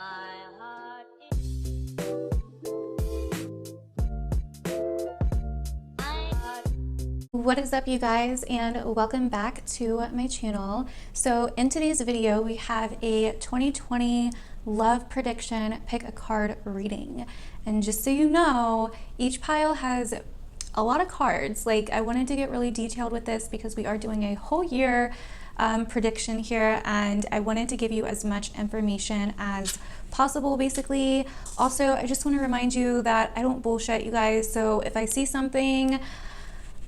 My heart What is up, you guys, and welcome back to my channel. So in today's video we have a 2020 love prediction pick a card reading, and just so you know, each pile has a lot of cards. Like, I wanted to get really detailed with this because we are doing a whole year prediction here, and I wanted to give you as much information as possible, basically. Also, I just want to remind you that I don't bullshit, you guys. So if I see something,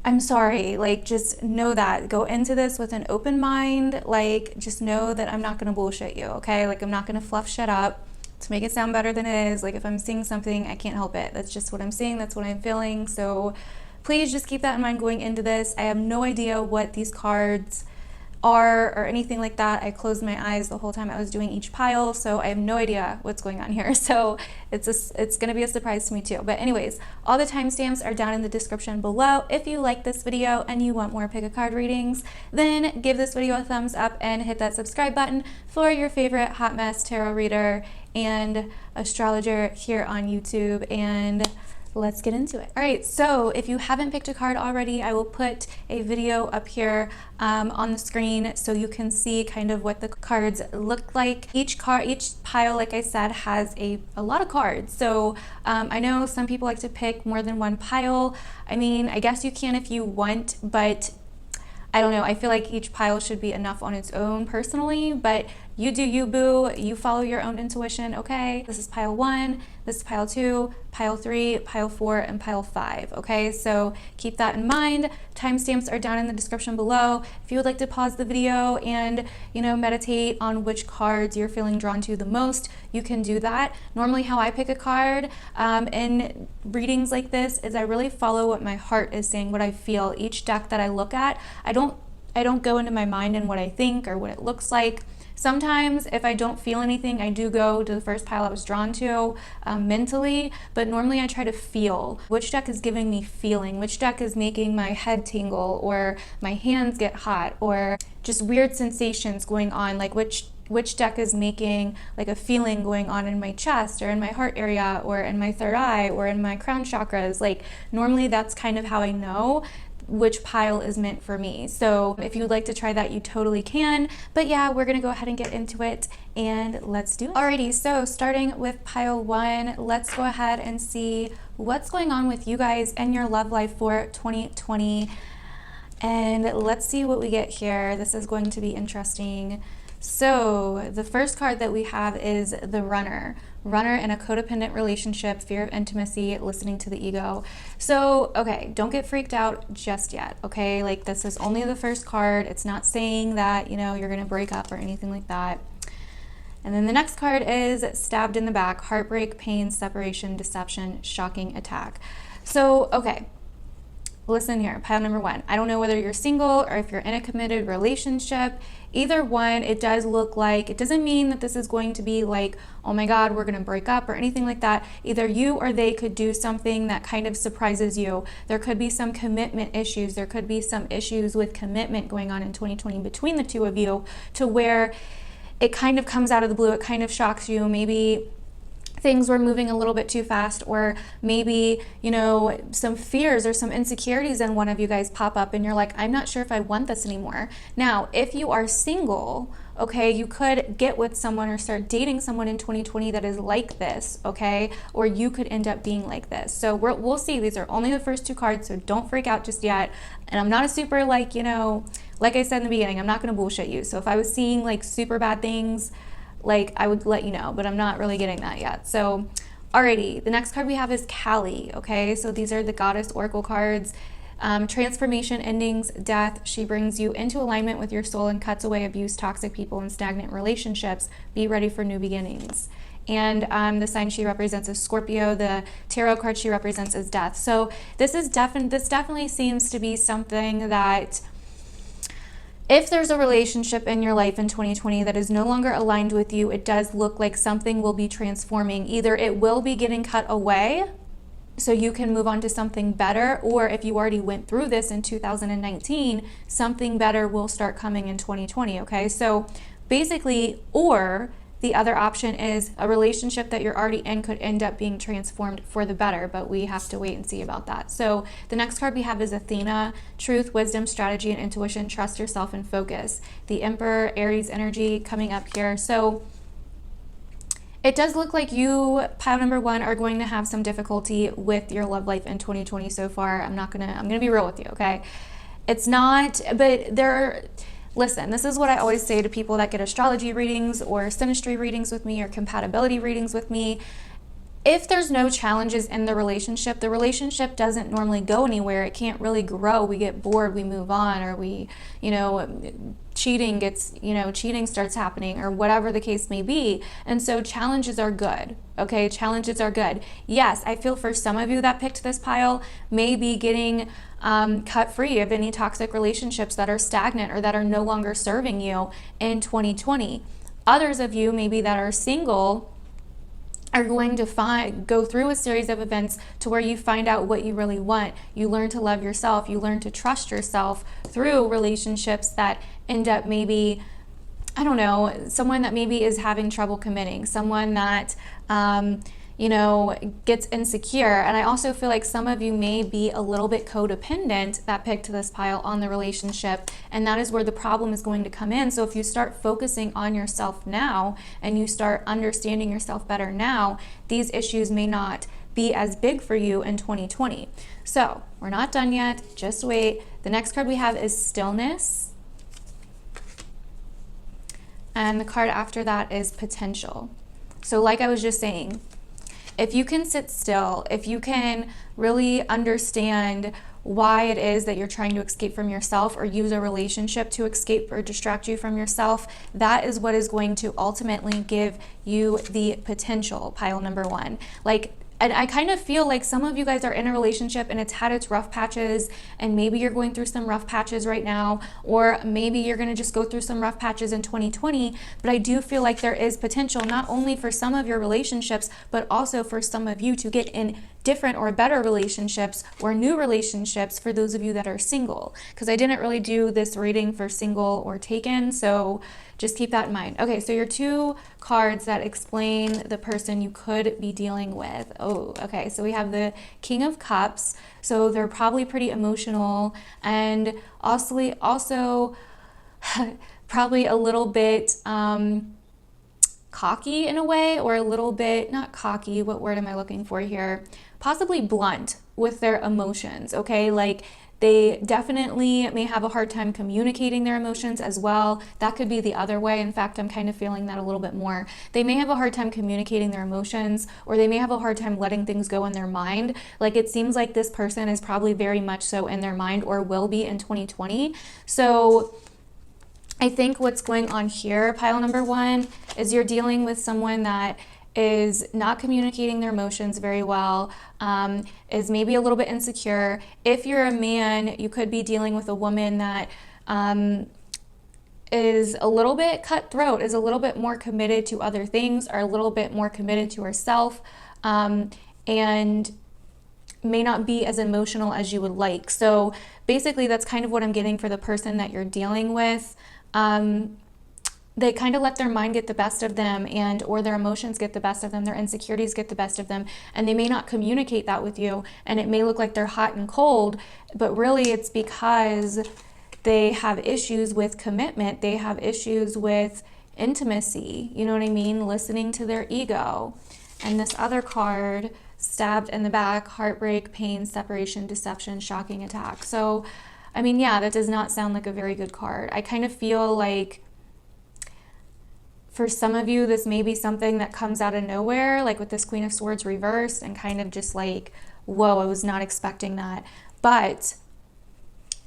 I'm sorry, like, just know that. Go into this with an open mind. Like, just know that I'm not gonna bullshit you, okay? Like, I'm not gonna fluff shit up to make it sound better than it is. Like, if I'm seeing something, I can't help it. That's just what I'm seeing, that's what I'm feeling. So please just keep that in mind going into this. I have no idea what these cards are or anything like that. I closed my eyes the whole time I was doing each pile, so I have no idea what's going on here. So it's gonna be a surprise to me too. But anyways, all the timestamps are down in the description below. If you like this video and you want more pick a card readings, then give this video a thumbs up and hit that subscribe button for your favorite hot mess tarot reader and astrologer here on YouTube. And let's get into it. All right, so if you haven't picked a card already, I will put a video up here on the screen so you can see kind of what the cards look like. Each pile, like I said, has a lot of cards. So I know some people like to pick more than one pile. I mean, I guess you can if you want, but I don't know. I feel like each pile should be enough on its own personally, but you do you, boo. You follow your own intuition, okay? This is pile 1, this is pile 2, pile 3, pile 4, and pile 5, okay? So keep that in mind. Timestamps are down in the description below. If you would like to pause the video and, you know, meditate on which cards you're feeling drawn to the most, you can do that. Normally how I pick a card in readings like this is I really follow what my heart is saying, what I feel. Each deck that I look at, I don't go into my mind and what I think or what it looks like. Sometimes if I don't feel anything, I do go to the first pile I was drawn to mentally, but normally I try to feel which deck is giving me feeling, which deck is making my head tingle or my hands get hot, or just weird sensations going on, like which deck is making like a feeling going on in my chest or in my heart area or in my third eye or in my crown chakras. Like, normally that's kind of how I know which pile is meant for me. So if you'd like to try that, you totally can. But yeah, we're gonna go ahead and get into it, and let's do it. Alrighty, so starting with pile 1, let's go ahead and see what's going on with you guys and your love life for 2020. And let's see what we get here. This is going to be interesting. So the first card that we have is the Runner. Runner in a codependent relationship, fear of intimacy, listening to the ego. So, okay, don't get freaked out just yet, okay? Like, this is only the first card. It's not saying that, you know, you're gonna break up or anything like that. And then the next card is Stabbed in the Back, heartbreak, pain, separation, deception, shocking attack. So, okay. Listen here, pile number 1. I don't know whether you're single or if you're in a committed relationship. Either one, it does look like, it doesn't mean that this is going to be like, oh my God, we're gonna break up or anything like that. Either you or they could do something that kind of surprises you. There could be some commitment issues. There could be some issues with commitment going on in 2020 between the two of you, to where it kind of comes out of the blue. It kind of shocks you. Maybe things were moving a little bit too fast, or maybe, you know, some fears or some insecurities in one of you guys pop up and you're like, I'm not sure if I want this anymore. Now, if you are single, okay, you could get with someone or start dating someone in 2020 that is like this, okay? Or you could end up being like this. So we'll see. These are only the first 2 cards, so don't freak out just yet. And I'm not a super, like, you know, like I said in the beginning, I'm not gonna bullshit you. So if I was seeing like super bad things, like, I would let you know, but I'm not really getting that yet. So, alrighty, the next card we have is Kali, okay? So these are the Goddess Oracle cards. Transformation, endings, death. She brings you into alignment with your soul and cuts away abuse, toxic people, and stagnant relationships. Be ready for new beginnings. And the sign she represents is Scorpio. The tarot card she represents is death. So this definitely seems to be something that, if there's a relationship in your life in 2020 that is no longer aligned with you, it does look like something will be transforming. Either it will be getting cut away so you can move on to something better, or if you already went through this in 2019, something better will start coming in 2020, okay? So basically, or the other option is a relationship that you're already in could end up being transformed for the better, but we have to wait and see about that. So the next card we have is Athena, truth, wisdom, strategy, and intuition. Trust yourself and focus. The Emperor, Aries energy coming up here. So it does look like you, pile number one, are going to have some difficulty with your love life in 2020 so far. I'm gonna be real with you, okay? It's not, but listen, this is what I always say to people that get astrology readings or synastry readings with me or compatibility readings with me. If there's no challenges in the relationship doesn't normally go anywhere. It can't really grow. We get bored, we move on, or we, cheating starts happening, or whatever the case may be. And so challenges are good, okay? Challenges are good. Yes, I feel for some of you that picked this pile may be getting cut free of any toxic relationships that are stagnant or that are no longer serving you in 2020. Others of you maybe that are single are going to go through a series of events to where you find out what you really want. You learn to love yourself. You learn to trust yourself through relationships that end up maybe, I don't know, someone that maybe is having trouble committing, someone that, gets insecure. And I also feel like some of you may be a little bit codependent that picked this pile on the relationship. And that is where the problem is going to come in. So if you start focusing on yourself now and you start understanding yourself better now, these issues may not be as big for you in 2020. So we're not done yet. Just wait. The next card we have is Stillness. And the card after that is Potential. So like I was just saying, if you can sit still, if you can really understand why it is that you're trying to escape from yourself or use a relationship to escape or distract you from yourself, that is what is going to ultimately give you the potential, pile number one. And I kind of feel like some of you guys are in a relationship and it's had its rough patches, and maybe you're going through some rough patches right now, or maybe you're going to just go through some rough patches in 2020. But I do feel like there is potential not only for some of your relationships, but also for some of you to get in different or better relationships or new relationships for those of you that are single. Because I didn't really do this reading for single or taken, so just keep that in mind. Okay, so your two cards that explain the person you could be dealing with. Oh, okay, so we have the King of Cups. So they're probably pretty emotional and also probably a little bit cocky in a way, or a little bit, not cocky, what word am I looking for here? Possibly blunt with their emotions, okay? Like they definitely may have a hard time communicating their emotions as well. That could be the other way. In fact, I'm kind of feeling that a little bit more. They may have a hard time communicating their emotions, or they may have a hard time letting things go in their mind. Like it seems like this person is probably very much so in their mind, or will be in 2020. So I think what's going on here, pile number one, is you're dealing with someone that is not communicating their emotions very well, is maybe a little bit insecure. If you're a man, you could be dealing with a woman that is a little bit cutthroat, is a little bit more committed to other things, or a little bit more committed to herself, and may not be as emotional as you would like. So basically that's kind of what I'm getting for the person that you're dealing with. They kind of let their mind get the best of them, or their emotions get the best of them, their insecurities get the best of them, and they may not communicate that with you, and it may look like they're hot and cold, but really it's because they have issues with commitment. They have issues with intimacy, you know what I mean? Listening to their ego. And this other card, stabbed in the back, heartbreak, pain, separation, deception, shocking attack. So, I mean, yeah, that does not sound like a very good card. I kind of feel like for some of you, this may be something that comes out of nowhere, like with this Queen of Swords reversed, and kind of just like, whoa, I was not expecting that. But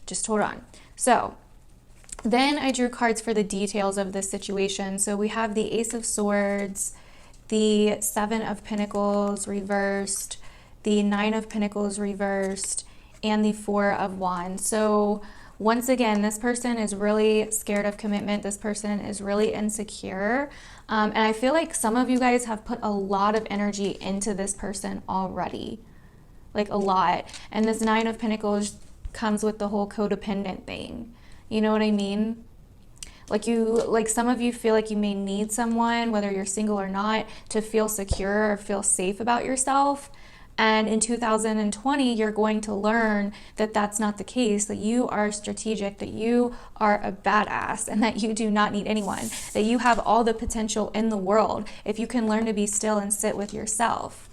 just hold on. So then I drew cards for the details of this situation. So we have the Ace of Swords, the Seven of Pentacles reversed, the Nine of Pentacles reversed, and the Four of Wands. So once again, this person is really scared of commitment. This person is really insecure. And I feel like some of you guys have put a lot of energy into this person already, like a lot. And this Nine of Pentacles comes with the whole codependent thing. You know what I mean? Like some of you feel like you may need someone, whether you're single or not, to feel secure or feel safe about yourself. And in 2020, you're going to learn that that's not the case, that you are strategic, that you are a badass, and that you do not need anyone, that you have all the potential in the world if you can learn to be still and sit with yourself.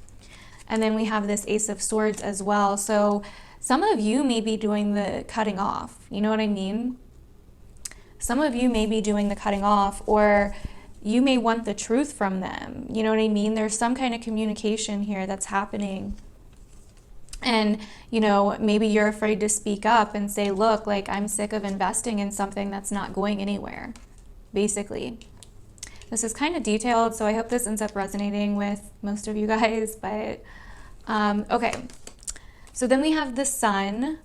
And then we have this Ace of Swords as well. So some of you may be doing the cutting off. You know what I mean? Some of you may be doing the cutting off, or you may want the truth from them. You know what I mean? There's some kind of communication here that's happening. And, you know, maybe you're afraid to speak up and say, look, like, I'm sick of investing in something that's not going anywhere, basically. This is kind of detailed, so I hope this ends up resonating with most of you guys. But, okay. So then we have the Sun.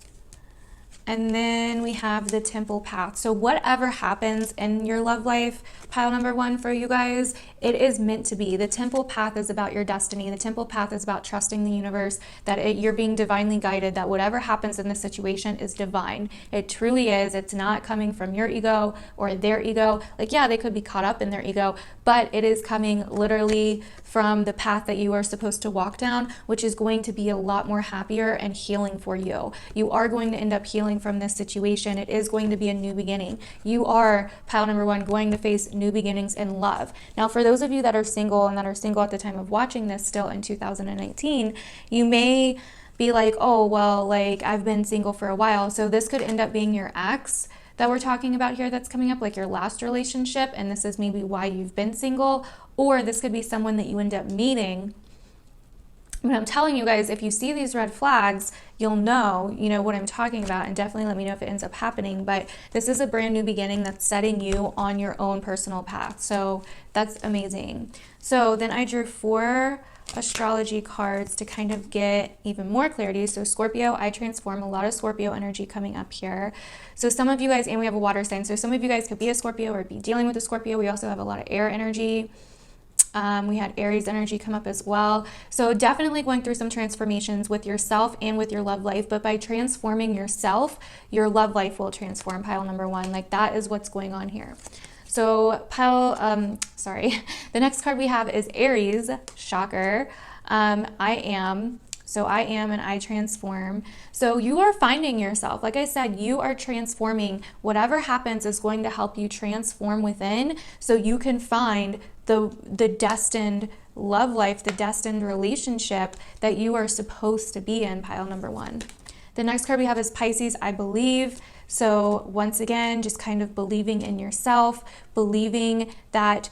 And then we have the Temple Path. So whatever happens in your love life, pile number 1 for you guys, it is meant to be. The Temple Path is about your destiny. The Temple Path is about trusting the universe, that you're being divinely guided, that whatever happens in this situation is divine. It truly is. It's not coming from your ego or their ego. Like, yeah, they could be caught up in their ego, but it is coming literally from the path that you are supposed to walk down, which is going to be a lot more happier and healing for you. You are going to end up healing from this situation. It is going to be a new beginning. You are, pile number 1, going to face new beginnings in love. Now, for those of you that are single and that are single at the time of watching this still in 2019, you may be like, oh, well, like, I've been single for a while. So this could end up being your ex that we're talking about here that's coming up, like your last relationship, and this is maybe why you've been single, or this could be someone that you end up meeting. But I'm telling you guys, if you see these red flags, you'll know, you know, what I'm talking about, and definitely let me know if it ends up happening. But this is a brand new beginning that's setting you on your own personal path. So that's amazing. So then I drew 4 astrology cards to kind of get even more clarity. So Scorpio, I transform, a lot of Scorpio energy coming up here. So some of you guys, and we have a water sign, so some of you guys could be a Scorpio or be dealing with a Scorpio. We also have a lot of air energy. We had Aries energy come up as well. So definitely going through some transformations with yourself and with your love life. But by transforming yourself, your love life will transform, pile number 1. Like, that is what's going on here. So the next card we have is Aries, shocker. I am and I transform. So you are finding yourself. Like I said, you are transforming. Whatever happens is going to help you transform within, so you can find the destined love life, the destined relationship that you are supposed to be in, pile number 1. The next card we have is Pisces, I believe. So once again, just kind of believing in yourself, believing that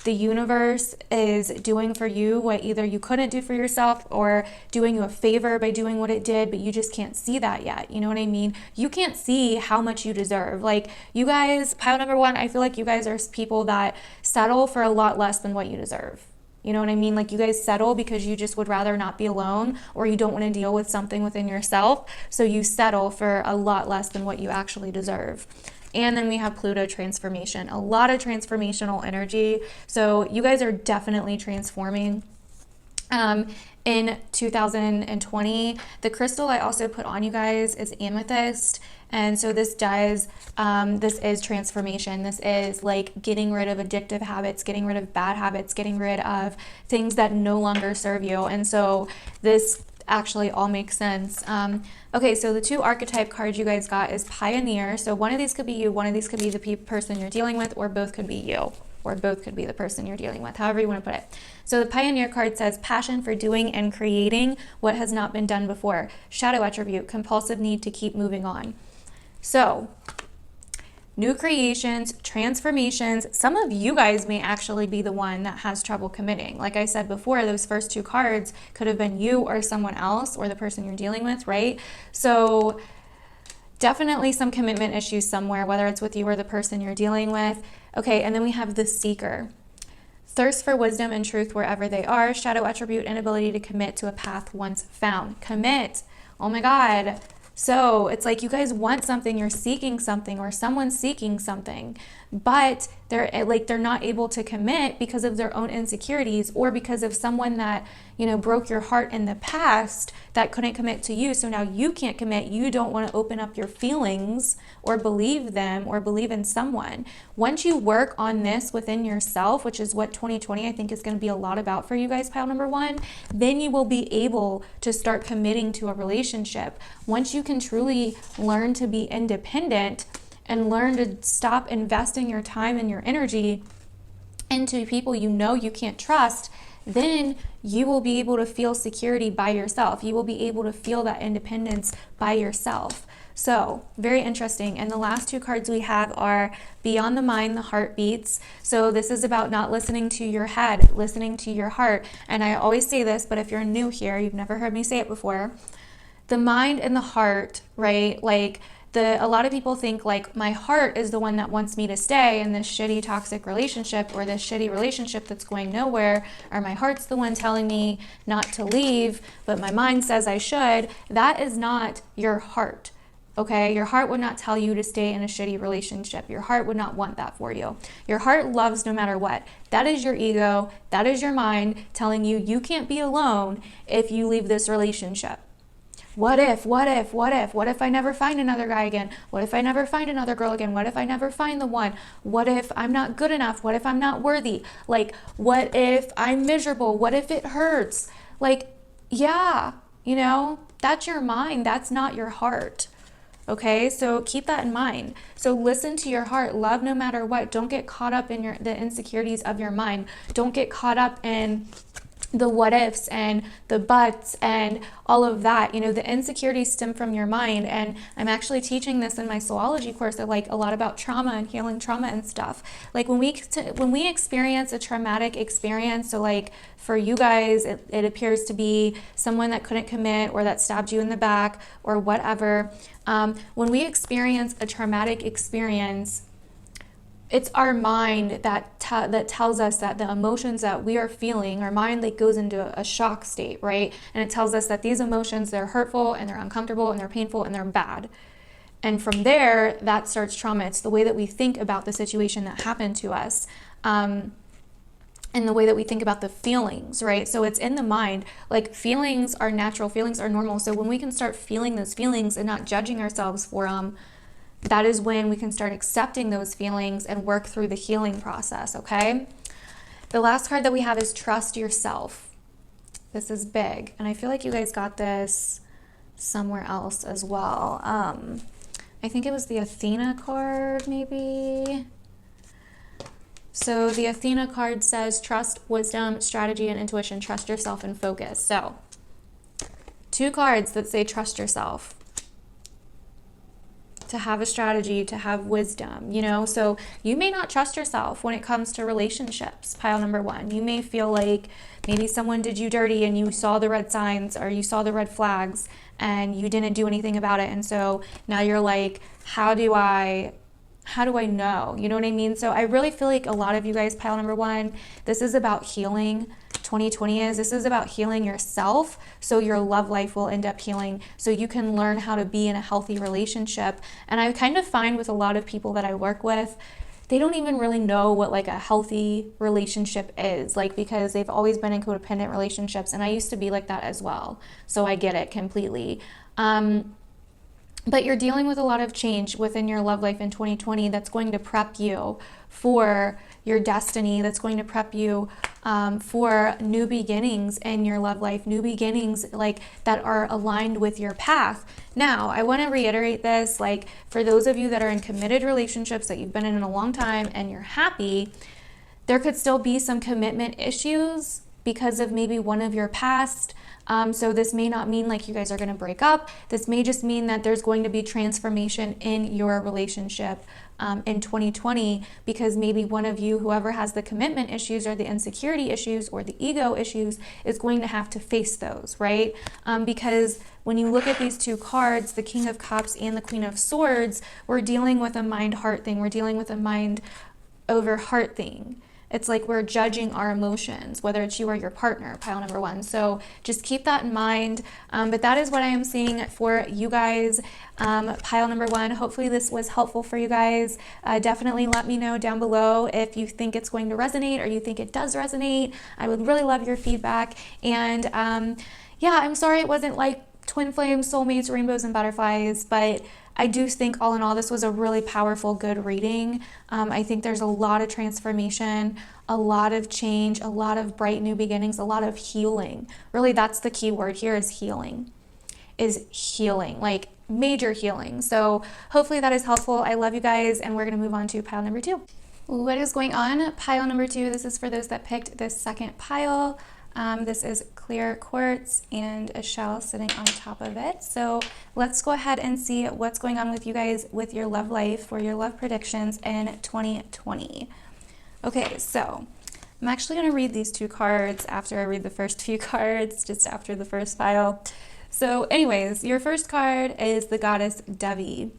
the universe is doing for you what either you couldn't do for yourself, or doing you a favor by doing what it did, but you just can't see that yet. You know what I mean? You can't see how much you deserve. Like, you guys, pile number 1, I feel like you guys are people that settle for a lot less than what you deserve. You know what I mean? Like, you guys settle because you just would rather not be alone, or you don't want to deal with something within yourself. So you settle for a lot less than what you actually deserve. And then we have Pluto transformation, a lot of transformational energy. So you guys are definitely transforming. In 2020, the crystal I also put on you guys is amethyst. And so this is transformation. This is like getting rid of addictive habits, getting rid of bad habits, getting rid of things that no longer serve you. And so this actually all makes sense. Okay, so the 2 archetype cards you guys got is Pioneer. So one of these could be you, one of these could be the person you're dealing with, or both could be you, or both could be the person you're dealing with, however you want to put it. So the Pioneer card says passion for doing and creating what has not been done before. Shadow attribute, compulsive need to keep moving on. So new creations, transformations. Some of you guys may actually be the one that has trouble committing. Like I said before, those first 2 cards could have been you or someone else, or the person you're dealing with, right? So definitely some commitment issues somewhere, whether it's with you or the person you're dealing with. Okay, and then we have the Seeker. Thirst for wisdom and truth wherever they are. Shadow attribute, inability to commit to a path once found. Commit. Oh my God. So it's like you guys want something, you're seeking something, or someone's seeking something, but they're not able to commit because of their own insecurities, or because of someone that, you know, broke your heart in the past that couldn't commit to you. So now you can't commit. You don't want to open up your feelings or believe them or believe in someone. Once you work on this within yourself, which is what 2020 I think is going to be a lot about for you guys, pile number one, then you will be able to start committing to a relationship. Once you can truly learn to be independent and learn to stop investing your time and your energy into people you know you can't trust, then you will be able to feel security by yourself. You will be able to feel that independence by yourself. So very interesting. And the last two cards we have are Beyond the Mind, the Heart Beats. So this is about not listening to your head, listening to your heart. And I always say this, but if you're new here, you've never heard me say it before, the mind and the heart, right? Like, a lot of people think like my heart is the one that wants me to stay in this shitty toxic relationship, or this shitty relationship that's going nowhere, or my heart's the one telling me not to leave, but my mind says I should. That is not your heart, okay? Your heart would not tell you to stay in a shitty relationship. Your heart would not want that for you. Your heart loves no matter what. That is your ego. That is your mind telling you you can't be alone if you leave this relationship. What if I never find another guy again? What if I never find another girl again? What if I never find the one? What if I'm not good enough? What if I'm not worthy? Like, what if I'm miserable? What if it hurts? Like, yeah, you know, that's your mind. That's not your heart. Okay, so keep that in mind. So listen to your heart. Love no matter what. Don't get caught up in the insecurities of your mind. Don't get caught up in the what ifs and the buts and all of that. You know, the insecurities stem from your mind. And I'm actually teaching this in my soulology course, like a lot about trauma and healing trauma and stuff. Like when we experience a traumatic experience, so like for you guys, it appears to be someone that couldn't commit or that stabbed you in the back or whatever. When we experience a traumatic experience, it's our mind that tells us that the emotions that we are feeling, our mind like goes into a shock state, right? And it tells us that these emotions, they're hurtful and they're uncomfortable and they're painful and they're bad. And from there, that starts trauma. It's the way that we think about the situation that happened to us. And the way that we think about the feelings, right? So it's in the mind. Like, feelings are natural, feelings are normal. So when we can start feeling those feelings and not judging ourselves for them, that is when we can start accepting those feelings and work through the healing process, okay? The last card that we have is Trust Yourself. This is big, and I feel like you guys got this somewhere else as well. I think it was the Athena card, maybe. So the Athena card says trust, wisdom, strategy, and intuition. Trust yourself and focus. So two cards that say trust yourself. To have a strategy, to have wisdom, you know? So you may not trust yourself when it comes to relationships, pile number one. You may feel like maybe someone did you dirty and you saw the red signs or you saw the red flags and you didn't do anything about it. And so now you're like, how do I know? You know what I mean? So I really feel like a lot of you guys, pile number one, this is about healing. 2020 is. This is about healing yourself, so your love life will end up healing, so you can learn how to be in a healthy relationship. And I kind of find with a lot of people that I work with, they don't even really know what like a healthy relationship is, like, because they've always been in codependent relationships, and I used to be like that as well. So I get it completely. But you're dealing with a lot of change within your love life in 2020 that's going to prep you for your destiny, that's going to prep you for new beginnings in your love life, new beginnings like that are aligned with your path. Now, I want to reiterate this, like, for those of you that are in committed relationships that you've been in a long time and you're happy, there could still be some commitment issues because of maybe one of your past. So this may not mean like you guys are going to break up. This may just mean that there's going to be transformation in your relationship in 2020, because maybe one of you, whoever has the commitment issues or the insecurity issues or the ego issues, is going to have to face those, right? Because when you look at these two cards, the King of Cups and the Queen of Swords, we're dealing with a mind-heart thing. We're dealing with a mind over heart thing. it's like we're judging our emotions, whether it's you or your partner, pile number 1. So just keep that in mind. But that is what I am seeing for you guys, pile number 1. Hopefully this was helpful for you guys. Definitely let me know down below if you think it's going to resonate or you think it does resonate. I would really love your feedback. And yeah, I'm sorry it wasn't like twin flames, soulmates, rainbows, and butterflies, but I do think all in all, this was a really powerful, good reading. I think there's a lot of transformation, a lot of change, a lot of bright new beginnings, a lot of healing. Really, that's the key word here, is healing, like major healing. So hopefully that is helpful. I love you guys, and we're going to move on to pile number 2. What is going on? Pile number 2, this is for those that picked this second pile. This is clear quartz and a shell sitting on top of it. So let's go ahead and see what's going on with you guys with your love life for your love predictions in 2020. Okay, so I'm actually going to read these 2 cards after I read the first few cards, just after the first pile. So anyways, your first card is the goddess Devi.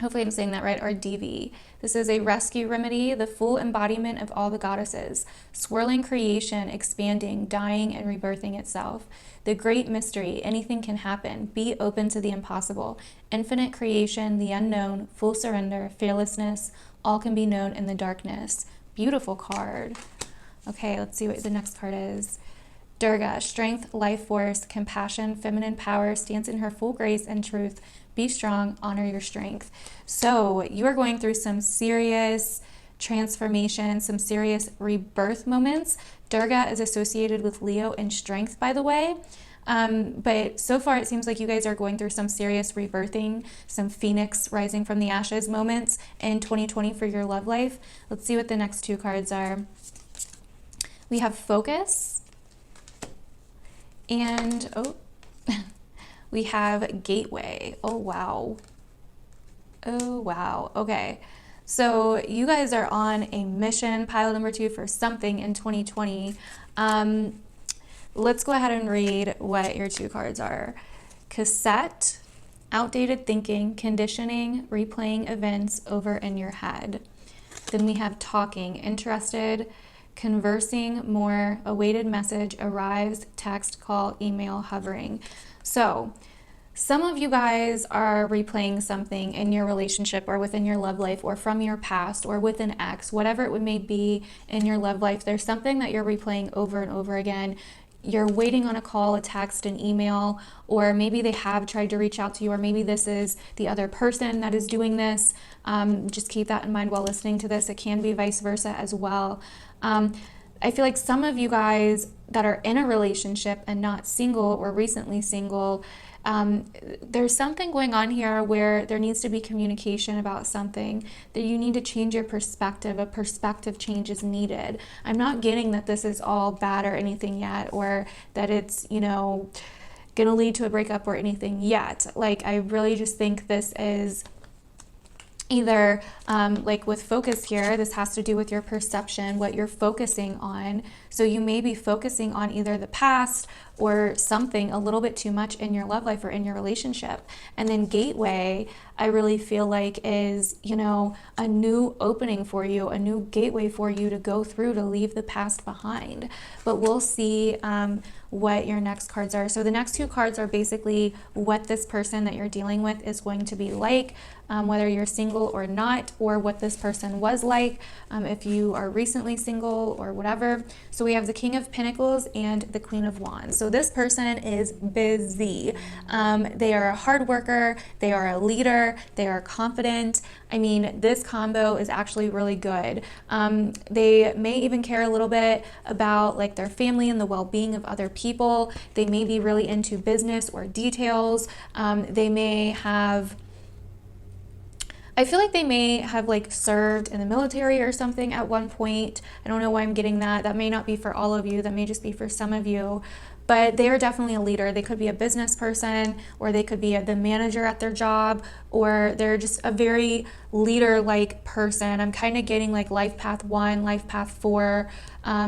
Hopefully I'm saying that right, or Devi. This is a rescue remedy, the full embodiment of all the goddesses, swirling creation, expanding, dying, and rebirthing itself. The great mystery, anything can happen. Be open to the impossible. Infinite creation, the unknown, full surrender, fearlessness, all can be known in the darkness. Beautiful card. Okay, let's see what the next card is. Durga, strength, life force, compassion, feminine power, stands in her full grace and truth. Be strong, honor your strength. So you are going through some serious transformation, some serious rebirth moments. Durga is associated with Leo and strength, by the way. But so far it seems like you guys are going through some serious rebirthing, some phoenix rising from the ashes moments in 2020 for your love life. Let's see what the next 2 cards are. We have focus and, we have gateway. Oh, wow. Oh, wow. Okay. So you guys are on a mission, pile number 2, for something in 2020. Let's go ahead and read what your 2 cards are. Cassette, outdated thinking, conditioning, replaying events over in your head. Then we have talking, interested, conversing more, awaited message, arrives, text, call, email, hovering. So some of you guys are replaying something in your relationship or within your love life or from your past or with an ex, whatever it may be in your love life. There's something that you're replaying over and over again. You're waiting on a call, a text, an email, or maybe they have tried to reach out to you, or maybe this is the other person that is doing this. Just keep that in mind while listening to this. It can be vice versa as well. I feel like some of you guys that are in a relationship and not single or recently single, there's something going on here where there needs to be communication about something, that you need to change your perspective. A perspective change is needed. I'm not getting that this is all bad or anything yet, or that it's, going to lead to a breakup or anything yet. Like, I really just think this is either like with focus here, this has to do with your perception, what you're focusing on. So you may be focusing on either the past or something a little bit too much in your love life or in your relationship. And then gateway, I really feel like is, a new opening for you, a new gateway for you to go through to leave the past behind. But we'll see what your next cards are. So the next 2 cards are basically what this person that you're dealing with is going to be like, whether you're single or not, or what this person was like, if you are recently single or whatever. So we have the King of Pentacles and the Queen of Wands. So this person is busy. They are a hard worker. They are a leader. They are confident. I mean, this combo is actually really good. They may even care a little bit about like their family and the well-being of other people. They may be really into business or details. They may have, I feel like they may have like served in the military or something at one point. I don't know why I'm getting that. That may not be for all of you. That may just be for some of you. But they are definitely a leader. They could be a business person, or they could be the manager at their job, or they're just a very leader-like person. I'm kind of getting like life path 1, life path 4,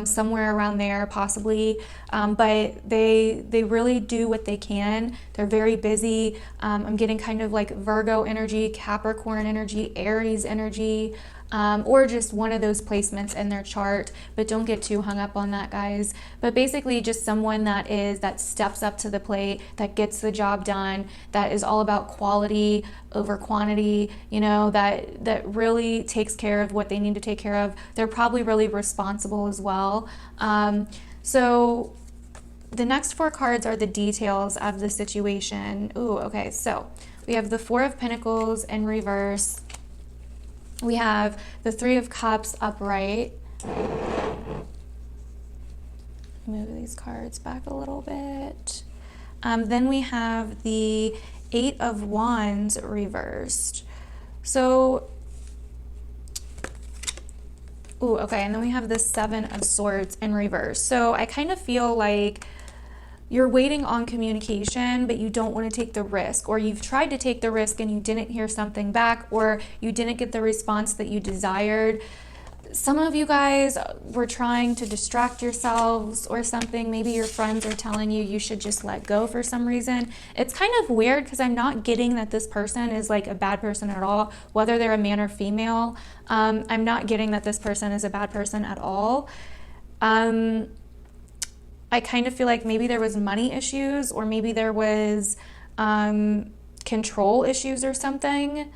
somewhere around there possibly. But they really do what they can. They're very busy. I'm getting kind of like Virgo energy, Capricorn energy, Aries energy. or just one of those placements in their chart, but don't get too hung up on that, guys. But basically just someone that steps up to the plate, that gets the job done, that is all about quality over quantity, you know, that really takes care of what they need to take care of. They're probably really responsible as well. So the next 4 cards are the details of the situation. Ooh, okay, so we have the 4 of Pentacles in reverse. We have the 3 of Cups upright. Move these cards back a little bit. Then we have the 8 of Wands reversed. So, ooh, okay, and then we have the 7 of Swords in reverse. So I kind of feel like you're waiting on communication, but you don't want to take the risk, or you've tried to take the risk and you didn't hear something back, or you didn't get the response that you desired. Some of you guys were trying to distract yourselves or something. Maybe your friends are telling you you should just let go for some reason. It's kind of weird because I'm not getting that this person is like a bad person at all, whether they're a man or female. I'm not getting that this person is a bad person at all. I kind of feel like maybe there was money issues, or maybe there was control issues or something.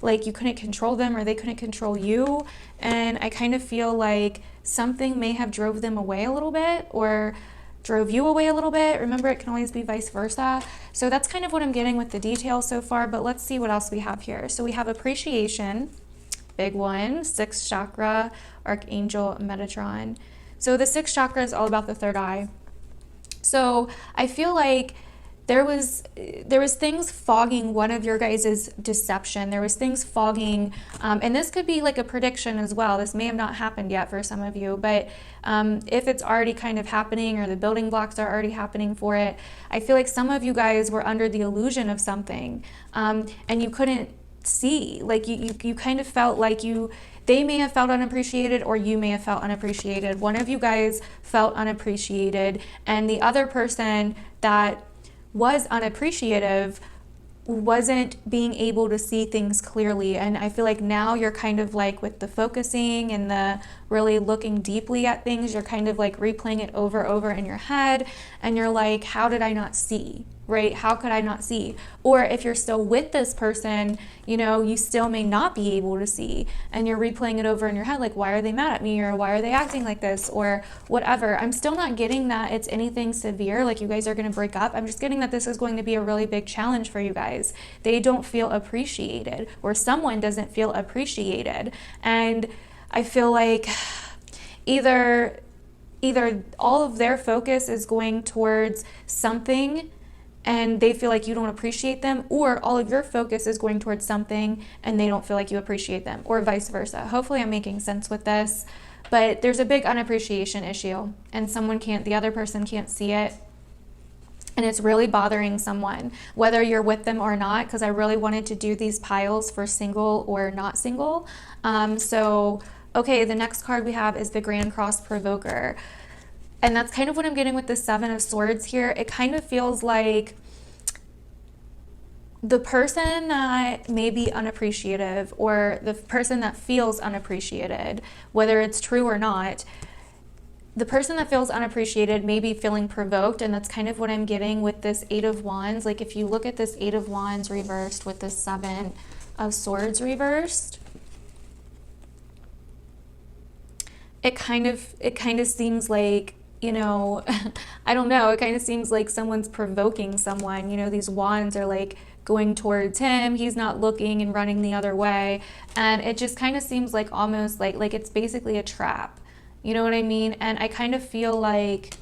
Like you couldn't control them, or they couldn't control you. And I kind of feel like something may have drove them away a little bit, or drove you away a little bit. Remember, it can always be vice versa. So that's kind of what I'm getting with the details so far, but let's see what else we have here. So we have appreciation, big one, 6th chakra, Archangel, Metatron. So the 6th chakra is all about the 3rd eye. So I feel like there was things fogging one of your guys' deception. There was things fogging, and this could be like a prediction as well. This may have not happened yet for some of you, but if it's already kind of happening, or the building blocks are already happening for it, I feel like some of you guys were under the illusion of something, and you couldn't see. Like you kind of felt like they may have felt unappreciated, or you may have felt unappreciated. One of you guys felt unappreciated, and the other person that was unappreciative wasn't being able to see things clearly. And I feel like now you're kind of like, with the focusing and the really looking deeply at things, you're kind of like replaying it over in your head, and you're like, how did I not see? Right? How could I not see? Or if you're still with this person, you know, you still may not be able to see, and you're replaying it over in your head, like, why are they mad at me? Or why are they acting like this? Or whatever. I'm still not getting that it's anything severe, like you guys are going to break up. I'm just getting that this is going to be a really big challenge for you guys. They don't feel appreciated, or someone doesn't feel appreciated. And I feel like either all of their focus is going towards something and they feel like you don't appreciate them, or all of your focus is going towards something and they don't feel like you appreciate them, or vice versa. Hopefully I'm making sense with this, but there's a big unappreciation issue, and the other person can't see it, and it's really bothering someone, whether you're with them or not, because I really wanted to do these piles for single or not single. Okay, the next card we have is the Grand Cross Provoker. And that's kind of what I'm getting with the 7 of Swords here. It kind of feels like the person that may be unappreciative, or the person that feels unappreciated, whether it's true or not, the person that feels unappreciated may be feeling provoked, and that's kind of what I'm getting with this 8 of Wands. Like if you look at this 8 of Wands reversed with this 7 of Swords reversed, it kind of seems like, you know, I don't know, it kind of seems like someone's provoking someone. You know, these wands are like going towards him, he's not looking and running the other way, and it just kind of seems like almost like it's basically a trap. You know what I mean? And I kind of feel like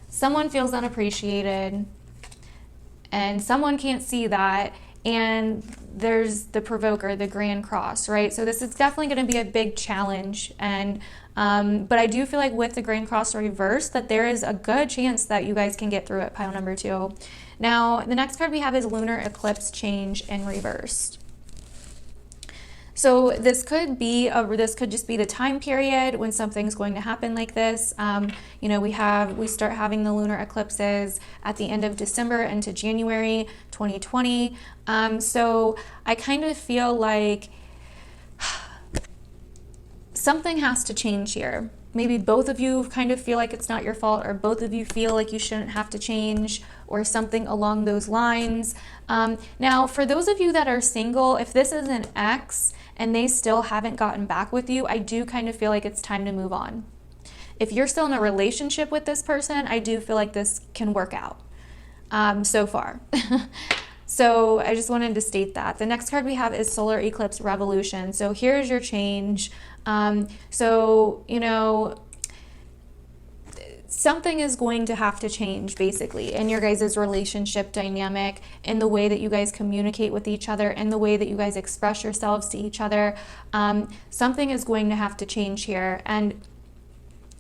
someone feels unappreciated and someone can't see that, and there's the Provoker, the Grand Cross, right? So this is definitely going to be a big challenge, and but I do feel like with the Grand Cross reverse that there is a good chance that you guys can get through it. Pile number 2. Now the next card we have is Lunar Eclipse Change in reversed. So this could just be the time period when something's going to happen like this. You know, we start having the lunar eclipses at the end of December into January 2020. So I kind of feel like something has to change here. Maybe both of you kind of feel like it's not your fault, or both of you feel like you shouldn't have to change, or something along those lines. Now, for those of you that are single, if this is an ex and they still haven't gotten back with you, I do kind of feel like it's time to move on. If you're still in a relationship with this person, I do feel like this can work out so far. So I just wanted to state that. The next card we have is Solar Eclipse Revolution. So here's your change. So, you know, something is going to have to change basically in your guys' relationship dynamic, in the way that you guys communicate with each other, in the way that you guys express yourselves to each other. Something is going to have to change here. And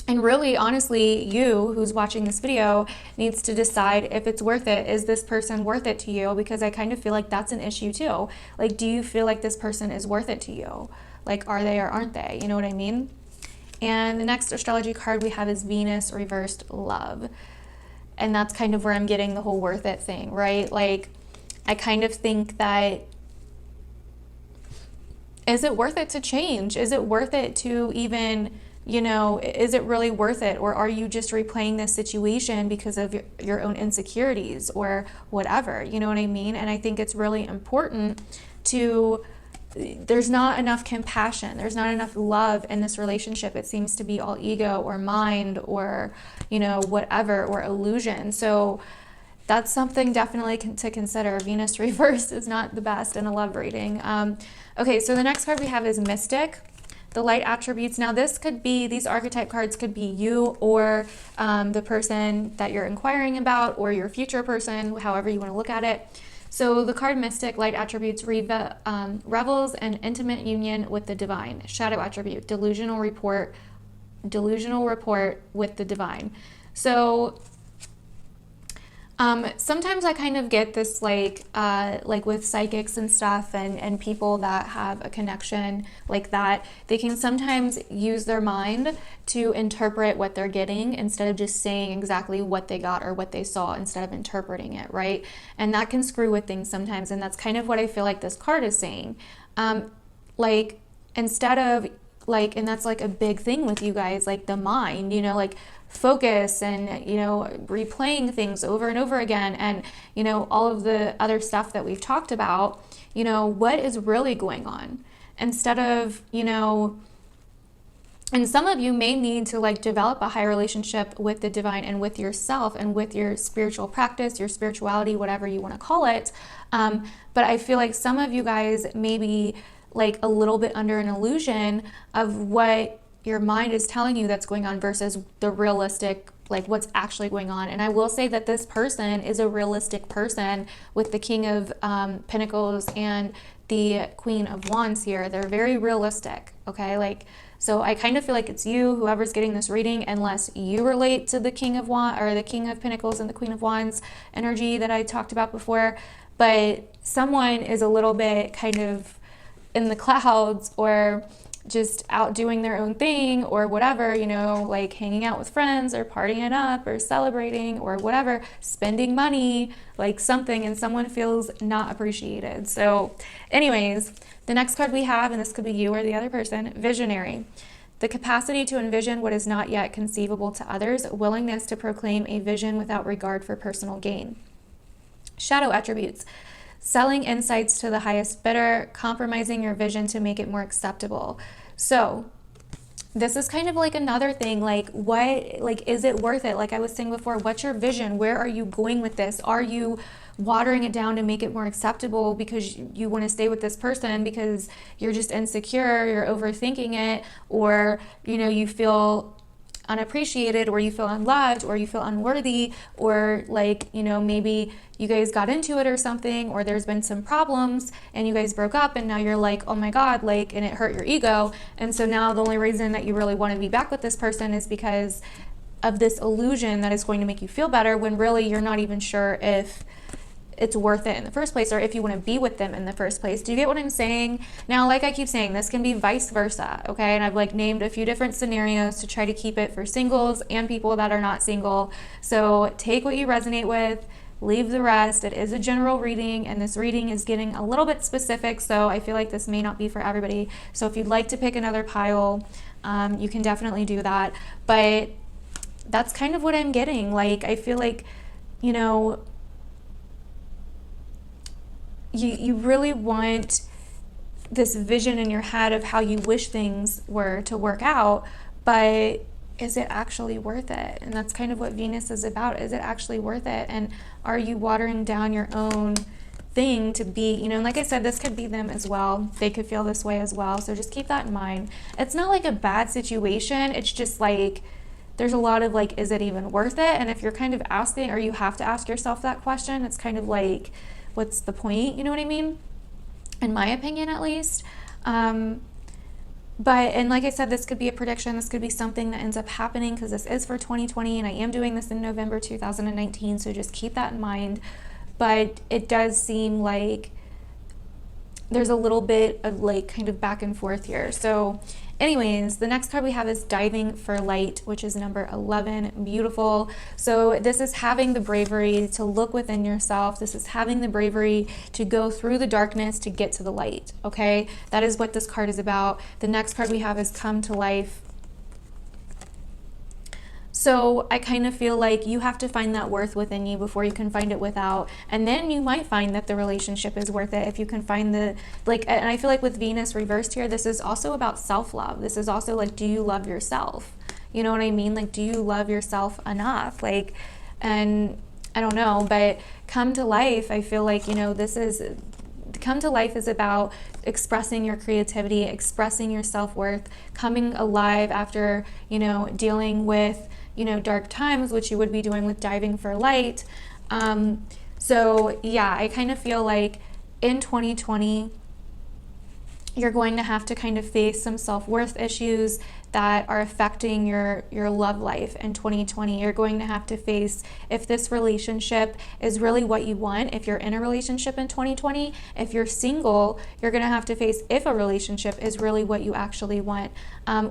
really, honestly, you who's watching this video needs to decide if it's worth it. Is this person worth it to you? Because I kind of feel like that's an issue too. Like, do you feel like this person is worth it to you? Like, are they or aren't they? You know what I mean? And the next astrology card we have is Venus Reversed Love. And that's kind of where I'm getting the whole worth it thing, right? Like, I kind of think that, is it worth it to change? Is it worth it to even, you know, is it really worth it? Or are you just replaying this situation because of your own insecurities or whatever? You know what I mean? And I think it's really important to, there's not enough compassion, there's not enough love in this relationship. It seems to be all ego or mind or, you know, whatever, or illusion. So that's something definitely to consider. Venus reversed is not the best in a love reading. Okay, so the next card we have is Mystic, the light attributes. Now this could be, these archetype cards could be you or the person that you're inquiring about, or your future person, however you want to look at it. So the card Mystic, light attributes, revels an intimate union with the divine. Shadow attribute, delusional report with the divine. So sometimes I kind of get this like with psychics and stuff, and people that have a connection like that, they can sometimes use their mind to interpret what they're getting instead of just saying exactly what they got or what they saw, instead of interpreting it, right? And that can screw with things sometimes, and that's kind of what I feel like this card is saying. Like, instead of like, and that's like a big thing with you guys, like the mind, you know, like focus and, you know, replaying things over and over again, and, you know, all of the other stuff that we've talked about, you know, what is really going on, instead of, you know, and some of you may need to like develop a high relationship with the divine and with yourself and with your spiritual practice, your spirituality, whatever you want to call it. But I feel like some of you guys may be like a little bit under an illusion of what your mind is telling you that's going on versus the realistic, like what's actually going on. And I will say that this person is a realistic person with the King of Pentacles and the Queen of Wands here. They're very realistic, okay? Like, so I kind of feel like it's you, whoever's getting this reading, unless you relate to the King of Wands or the King of Pentacles and the Queen of Wands energy that I talked about before. But someone is a little bit kind of in the clouds, or just out doing their own thing, or whatever, you know, like hanging out with friends or partying up or celebrating or whatever, spending money, like something, and someone feels not appreciated. So anyways, the next card we have, and this could be you or the other person, Visionary. The capacity to envision what is not yet conceivable to others, willingness to proclaim a vision without regard for personal gain. Shadow attributes. Selling insights to the highest bidder, compromising your vision to make it more acceptable. So this is kind of like another thing, like what, like, is it worth it? Like I was saying before, what's your vision? Where are you going with this? Are you watering it down to make it more acceptable because you want to stay with this person because you're just insecure, you're overthinking it, or, you know, you feel unappreciated, or you feel unloved, or you feel unworthy, or like, you know, maybe you guys got into it or something, or there's been some problems and you guys broke up, and now you're like, oh my God, like, and it hurt your ego. And so now the only reason that you really want to be back with this person is because of this illusion that is going to make you feel better, when really you're not even sure if it's worth it in the first place, or if you want to be with them in the first place. Do you get what I'm saying? Now, like I keep saying, this can be vice versa, okay? And I've like named a few different scenarios to try to keep it for singles and people that are not single. So take what you resonate with, leave the rest. It is a general reading, and this reading is getting a little bit specific, so I feel like this may not be for everybody. So if you'd like to pick another pile, You can definitely do that. But that's kind of what I'm getting. Like, I feel like, you know, you really want this vision in your head of how you wish things were to work out, but is it actually worth it? And that's kind of what Venus is about. Is it actually worth it? And are you watering down your own thing to be, you know, and like I said, this could be them as well. They could feel this way as well. So just keep that in mind. It's not like a bad situation. It's just like, there's a lot of like, is it even worth it? And if you're kind of asking, or you have to ask yourself that question, it's kind of like, what's the point? You know what I mean? In my opinion, at least. But, and like I said, this could be a prediction. This could be something that ends up happening because this is for 2020 and I am doing this in November 2019. So just keep that in mind. But it does seem like there's a little bit of like kind of back and forth here. So anyways, the next card we have is Diving for Light, which is number 11. Beautiful. So this is having the bravery to look within yourself. This is having the bravery to go through the darkness to get to the light. Okay, that is what this card is about. The next card we have is Come to Life. So I kind of feel like you have to find that worth within you before you can find it without. And then you might find that the relationship is worth it if you can find the, like, and I feel like with Venus reversed here, this is also about self-love. This is also like, do you love yourself? You know what I mean? Like, do you love yourself enough? Like, and I don't know, but Come to Life, I feel like, you know, this is, Come to Life is about expressing your creativity, expressing your self-worth, coming alive after, you know, dealing with, you know, dark times, which you would be doing with Diving for Light. So yeah, I kind of feel like in 2020, you're going to have to kind of face some self-worth issues that are affecting your love life in 2020. You're going to have to face if this relationship is really what you want, if you're in a relationship in 2020. If you're single, you're going to have to face if a relationship is really what you actually want,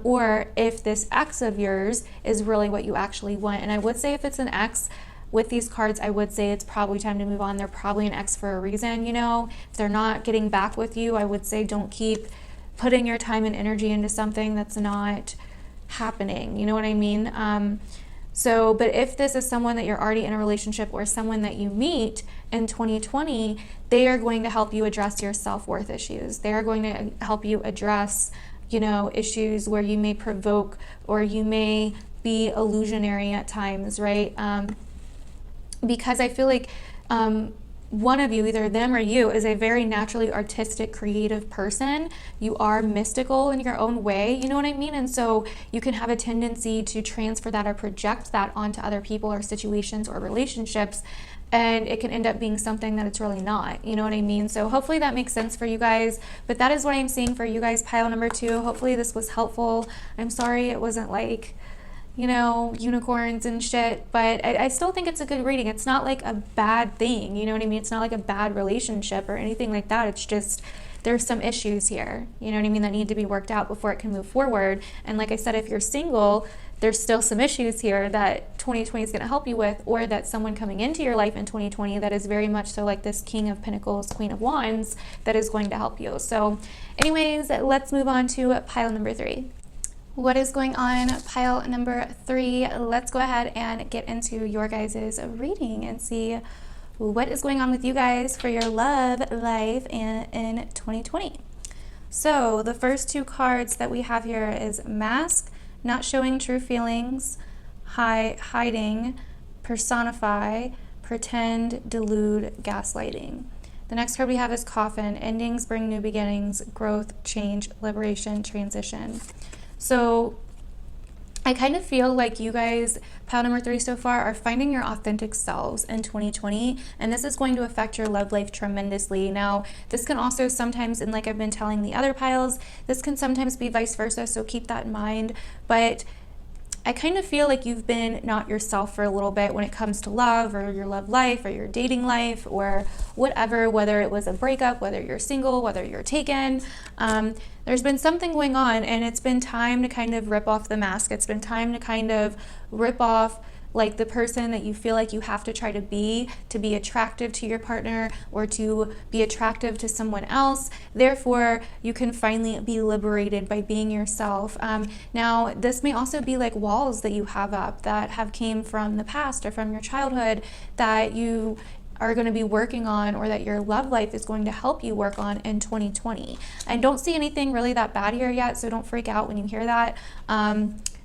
or if this ex of yours is really what you actually want. And I would say if it's an ex, with these cards, I would say it's probably time to move on. They're probably an ex for a reason, you know. If they're not getting back with you, I would say don't keep putting your time and energy into something that's not happening. You know what I mean? But if this is someone that you're already in a relationship or someone that you meet in 2020, they are going to help you address your self-worth issues. They are going to help you address, you know, issues where you may provoke or you may be illusionary at times, right? Because I feel like one of you, either them or you, is a very naturally artistic, creative person. You are mystical in your own way, you know what I mean? And so you can have a tendency to transfer that or project that onto other people or situations or relationships, and it can end up being something that it's really not, you know what I mean? So hopefully that makes sense for you guys, but that is what I'm seeing for you guys, pile number 2. Hopefully this was helpful. I'm sorry it wasn't like, you know, unicorns and shit, but I still think it's a good reading. It's not like a bad thing, you know what I mean? It's not like a bad relationship or anything like that. It's just there's some issues here, you know what I mean, that need to be worked out before it can move forward. And like I said, if you're single, there's still some issues here that 2020 is going to help you with, or that someone coming into your life in 2020 that is very much so like this King of Pentacles, Queen of Wands, that is going to help you. So anyways, let's move on to pile number 3. What is going on, pile number 3? Let's go ahead and get into your guys' reading and see what is going on with you guys for your love life in 2020. So the first 2 cards that we have here is Mask, Not Showing True Feelings, Hiding, Personify, Pretend, Delude, Gaslighting. The next card we have is Coffin, Endings Bring New Beginnings, Growth, Change, Liberation, Transition. So I kind of feel like you guys, pile number 3 so far, are finding your authentic selves in 2020, and this is going to affect your love life tremendously. Now, this can also sometimes, and like I've been telling the other piles, this can sometimes be vice versa, so keep that in mind. But I kind of feel like you've been not yourself for a little bit when it comes to love or your love life or your dating life or whatever, whether it was a breakup, whether you're single, whether you're taken. There's been something going on, and it's been time to kind of rip off the mask. It's been time to kind of rip off like the person that you feel like you have to try to be attractive to your partner or to be attractive to someone else. Therefore, you can finally be liberated by being yourself. Now, this may also be like walls that you have up that have came from the past or from your childhood that you are going to be working on, or that your love life is going to help you work on in 2020. I don't see anything really that bad here yet, so don't freak out when you hear that.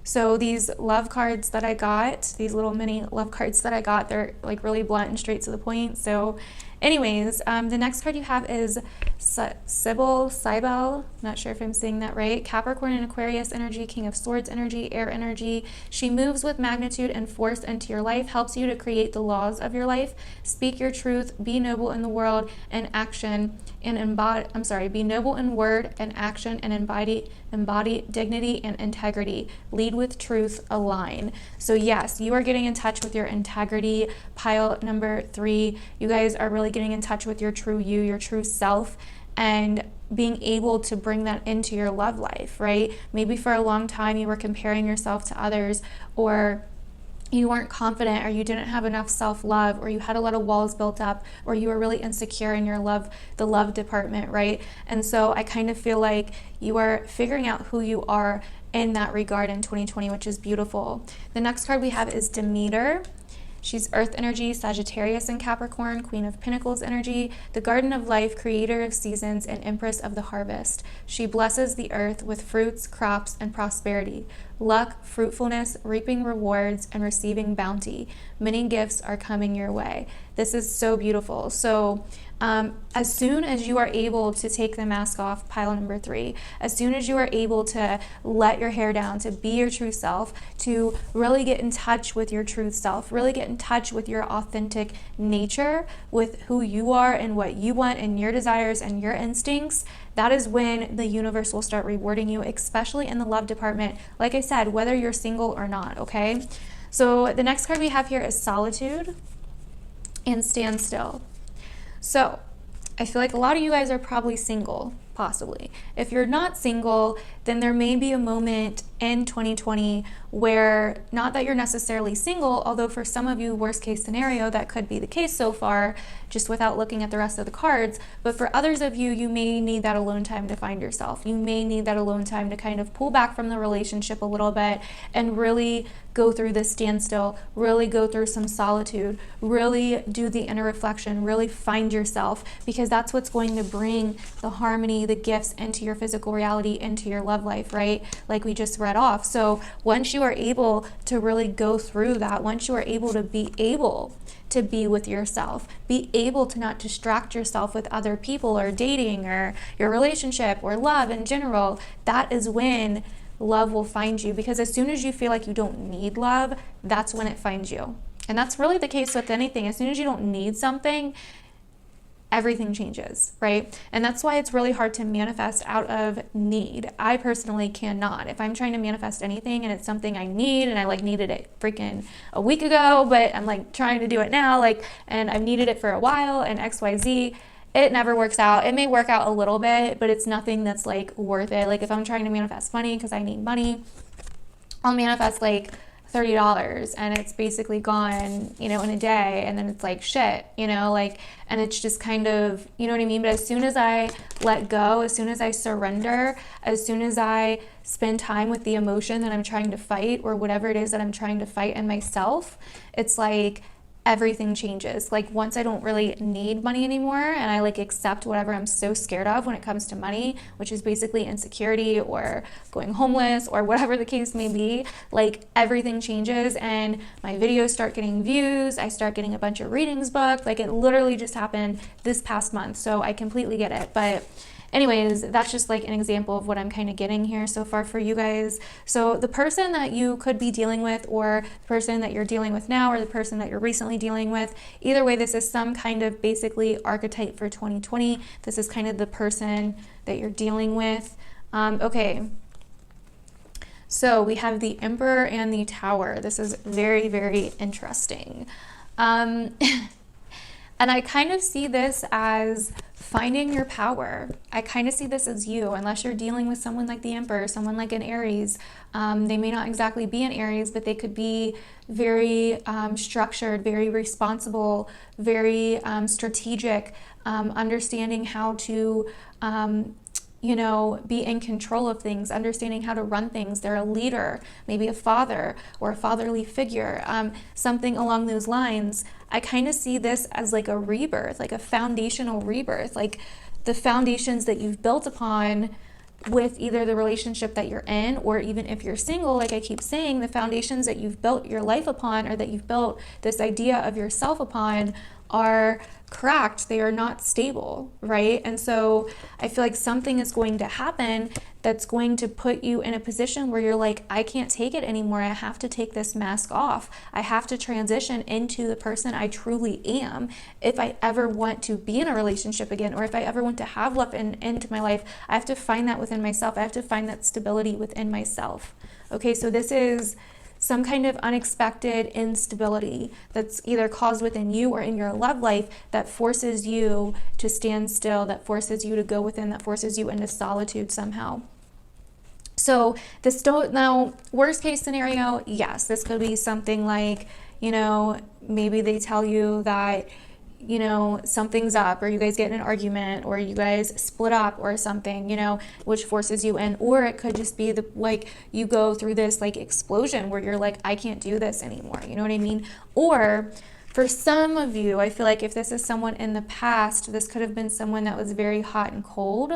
So these love cards that I got, these little mini love cards that I got, they're like really blunt and straight to the point. So anyways, the next card you have is Cybele, not sure if I'm saying that right. Capricorn and Aquarius energy, King of Swords energy, air energy. She moves with magnitude and force into your life, helps you to create the laws of your life. Speak your truth, be noble in the world and action, and be noble in word and action, and embody dignity and integrity. Lead with truth, align. So yes, you are getting in touch with your integrity, pile number 3. You guys are really getting in touch with your true you, your true self, and being able to bring that into your love life, right? Maybe for a long time you were comparing yourself to others, or you weren't confident, or you didn't have enough self-love, or you had a lot of walls built up, or you were really insecure in your the love department, right? And so I kind of feel like you are figuring out who you are in that regard in 2020, which is beautiful. The next card we have is Demeter. She's earth energy, Sagittarius and Capricorn, Queen of Pentacles energy, the garden of life, creator of seasons, and empress of the harvest. She blesses the earth with fruits, crops, and prosperity, luck, fruitfulness, reaping rewards, and receiving bounty. Many gifts are coming your way. This is so beautiful. So as soon as you are able to take the mask off, pile number 3, as soon as you are able to let your hair down, to be your true self, to really get in touch with your true self, really get in touch with your authentic nature, with who you are and what you want and your desires and your instincts, that is when the universe will start rewarding you, especially in the love department. Like I said, whether you're single or not, okay? So the next card we have here is Solitude and Stand Still. So I feel like a lot of you guys are probably single, possibly. If you're not single, then there may be a moment in 2020 where, not that you're necessarily single, although for some of you, worst case scenario, that could be the case so far, just without looking at the rest of the cards. But for others of you, you may need that alone time to find yourself. You may need that alone time to kind of pull back from the relationship a little bit and really go through this standstill, really go through some solitude, really do the inner reflection, really find yourself, because that's what's going to bring the harmony, the gifts into your physical reality, into your love life, right? Like we just read off. So once you are able to really go through that, once you are able to be with yourself, be able to not distract yourself with other people or dating or your relationship or love in general, that is when love will find you. Because as soon as you feel like you don't need love, that's when it finds you. And that's really the case with anything. As soon as you don't need something, everything changes, right? And that's why it's really hard to manifest out of need. I personally cannot. If I'm trying to manifest anything and it's something I need, and I like needed it freaking a week ago, but I'm like trying to do it now, like, and I've needed it for a while and XYZ, it never works out. It may work out a little bit, but it's nothing that's like worth it. Like if I'm trying to manifest money because I need money, I'll manifest like $30 and it's basically gone, in a day, and then it's like shit, like, and it's just kind of, you know what I mean? But as soon as I let go, as soon as I surrender, as soon as I spend time with the emotion that I'm trying to fight, or whatever it is that I'm trying to fight in myself, it's like everything changes. Like once I don't really need money anymore, and I like accept whatever I'm so scared of when it comes to money, which is basically insecurity or going homeless or whatever the case may be, like everything changes and my videos start getting views. I start getting a bunch of readings booked. Like it literally just happened this past month. So I completely get it. But anyways, that's just like an example of what I'm kind of getting here so far for you guys. So the person that you could be dealing with, or the person that you're dealing with now, or the person that you're recently dealing with, either way, this is some kind of basically archetype for 2020. This is kind of the person that you're dealing with. Okay. So we have the Emperor and the Tower. This is very, very interesting. And I kind of see this as finding your power. I kind of see this as you, unless you're dealing with someone like the Emperor, someone like an Aries. They may not exactly be an Aries, but they could be very structured, very responsible, very strategic, understanding how to you know, be in control of things, understanding how to run things. They're a leader, maybe a father or a fatherly figure, something along those lines. I kind of see this as like a rebirth, like a foundational rebirth, like the foundations that you've built upon with either the relationship that you're in, or even if you're single, like I keep saying, the foundations that you've built your life upon, or that you've built this idea of yourself upon, are cracked. They are not stable, right? And so I feel like something is going to happen that's going to put you in a position where you're like, I can't take it anymore. I have to take this mask off. I have to transition into the person I truly am. If I ever want to be in a relationship again, or if I ever want to have love into my life, I have to find that within myself. I have to find that stability within myself. Okay, so this is some kind of unexpected instability that's either caused within you or in your love life that forces you to stand still, that forces you to go within, that forces you into solitude somehow. So this now, worst case scenario, yes, this could be something like, you know, maybe they tell you that, you know, something's up, or you guys get in an argument, or you guys split up or something, you know, which forces you in. Or it could just be the, like, you go through this like explosion where you're like, I can't do this anymore. You know what I mean? Or for some of you, I feel like if this is someone in the past, this could have been someone that was very hot and cold,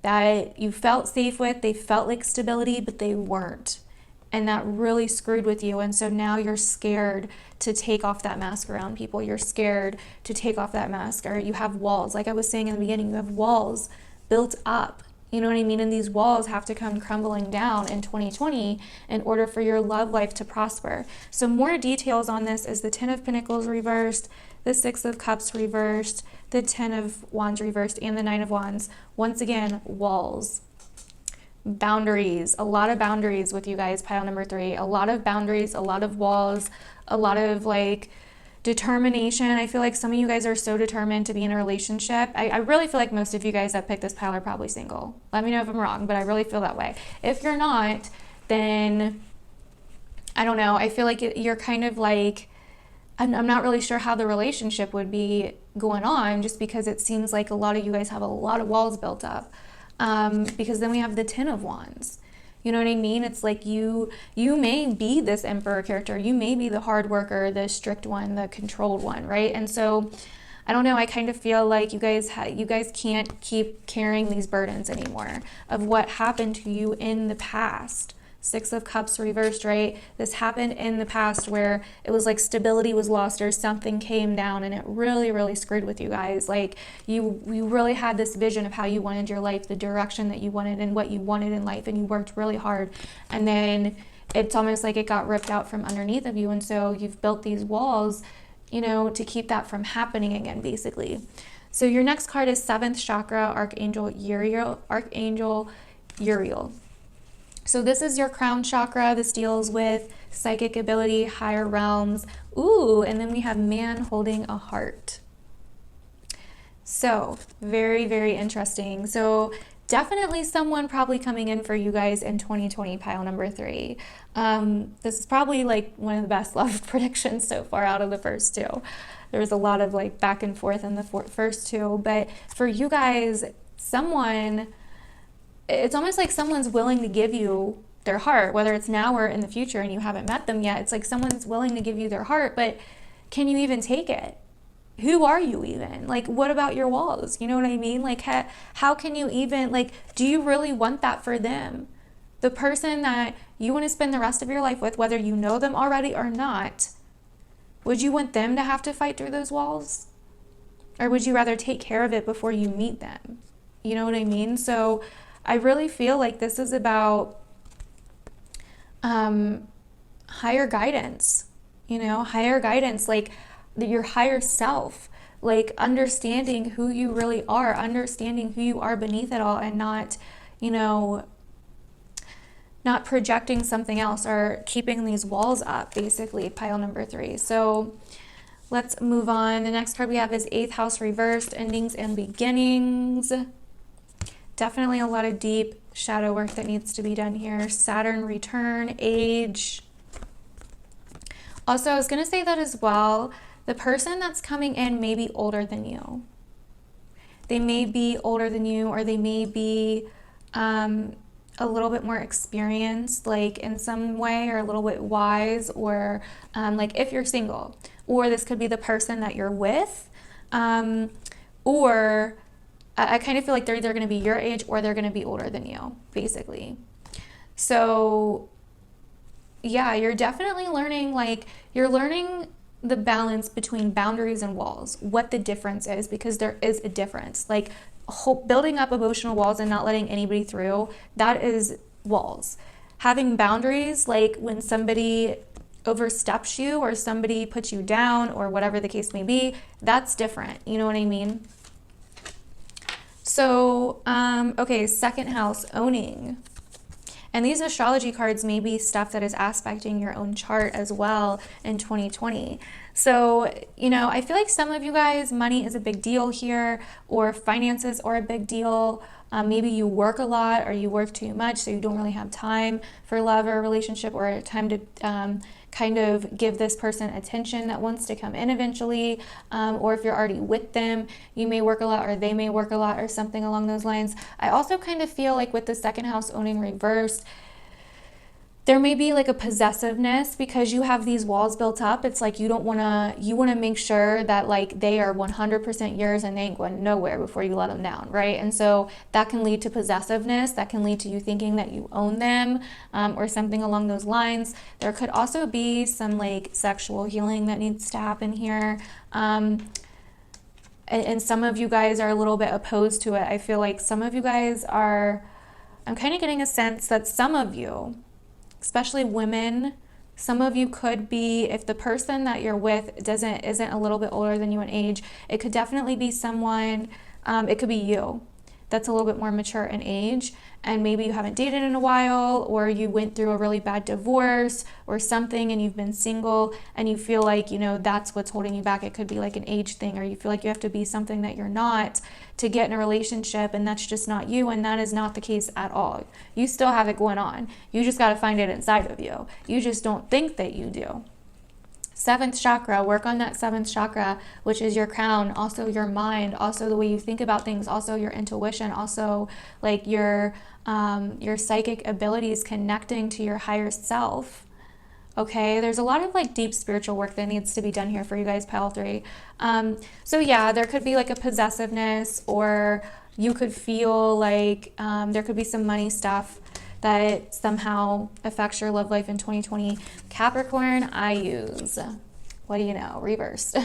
that you felt safe with. They felt like stability, but they weren't. And that really screwed with you. And so now you're scared to take off that mask around people. You're scared to take off that mask, or you have walls. Like I was saying in the beginning, you have walls built up. You know what I mean? And these walls have to come crumbling down in 2020 in order for your love life to prosper. So more details on this is the 10 of Pentacles reversed, the 6 of Cups reversed, the 10 of Wands reversed, and the 9 of Wands. Once again, walls. Boundaries, a lot of boundaries with you guys, pile number 3. A lot of boundaries, a lot of walls, a lot of like determination. I feel like some of you guys are so determined to be in a relationship. I really feel like most of you guys that picked this pile are probably single. Let me know if I'm wrong, but I really feel that way. If you're not, then I don't know. I feel like you're kind of like, I'm not really sure how the relationship would be going on, just because it seems like a lot of you guys have a lot of walls built up. Because then we have the 10 of Wands. You know what I mean? It's like you may be this Emperor character. You may be the hard worker, the strict one, the controlled one, right? And so, I don't know, I kind of feel like you guys can't keep carrying these burdens anymore of what happened to you in the past. 6 of Cups reversed, right? This happened in the past where it was like stability was lost, or something came down, and it really, really screwed with you guys. Like you really had this vision of how you wanted your life, the direction that you wanted and what you wanted in life, and you worked really hard. And then it's almost like it got ripped out from underneath of you. And so you've built these walls, you know, to keep that from happening again, basically. So your next card is 7th Chakra, Archangel Uriel. So this is your crown chakra. This deals with psychic ability, higher realms. Ooh, and then we have man holding a heart. So very, very interesting. So definitely someone probably coming in for you guys in 2020, pile number 3. This is probably like one of the best love predictions so far out of the first 2. There was a lot of like back and forth in the first 2, but for you guys, it's almost like someone's willing to give you their heart, whether it's now or in the future and you haven't met them yet. It's like someone's willing to give you their heart, but can you even take it? Who are you even? Like, what about your walls? You know what I mean? Like, how can you even, like, do you really want that for them? The person that you want to spend the rest of your life with, whether you know them already or not, would you want them to have to fight through those walls? Or would you rather take care of it before you meet them? You know what I mean? So I really feel like this is about higher guidance, you know, higher guidance, like your higher self, like understanding who you really are, understanding who you are beneath it all, and not, you know, not projecting something else or keeping these walls up, basically, pile number 3. So Let's move on. The next card we have is 8th house reversed, endings and beginnings. Definitely a lot of deep shadow work that needs to be done here. Saturn return, age. Also, I was going to say that as well. The person that's coming in may be older than you. They may be older than you, or they may be a little bit more experienced, like in some way, or a little bit wise, or like if you're single, or this could be the person that you're with, or I kind of feel like they're either going to be your age or they're going to be older than you, basically. So yeah, you're definitely learning, like you're learning the balance between boundaries and walls, what the difference is, because there is a difference. Like building up emotional walls and not letting anybody through, that is walls. Having boundaries, like when somebody oversteps you or somebody puts you down or whatever the case may be, that's different. You know what I mean? So, okay, 2nd house, owning. And these astrology cards may be stuff that is aspecting your own chart as well in 2020. So, you know, I feel like some of you guys, money is a big deal here, or finances are a big deal. Maybe you work a lot or you work too much, so you don't really have time for love or a relationship, or time to kind of give this person attention that wants to come in eventually. Or if you're already with them, you may work a lot or they may work a lot or something along those lines. I also kind of feel like with the 2nd house owning reversed, there may be like a possessiveness because you have these walls built up. It's like you want to make sure that like they are 100% yours and they ain't going nowhere before you let them down, right? And so that can lead to possessiveness. That can lead to you thinking that you own them, or something along those lines. There could also be some like sexual healing that needs to happen here. And some of you guys are a little bit opposed to it. I feel like some of you guys are, I'm kind of getting a sense that some of you, especially women, some of you could be, if the person that you're with isn't a little bit older than you in age, it could definitely be someone, it could be you, that's a little bit more mature in age, and maybe you haven't dated in a while, or you went through a really bad divorce or something and you've been single and you feel like, you know, that's what's holding you back. It could be like an age thing, or you feel like you have to be something that you're not to get in a relationship, and that's just not you, and that is not the case at all. You still have it going on. You just got to find it inside of you. You just don't think that you do. 7th chakra, work on that 7th chakra, which is your crown, also your mind, also the way you think about things, also your intuition, also like your psychic abilities, connecting to your higher self. Okay, there's a lot of like deep spiritual work that needs to be done here for you guys, pile 3. So yeah, there could be like a possessiveness, or you could feel like there could be some money stuff that somehow affects your love life in 2020. Capricorn, I use, what do you know, reversed.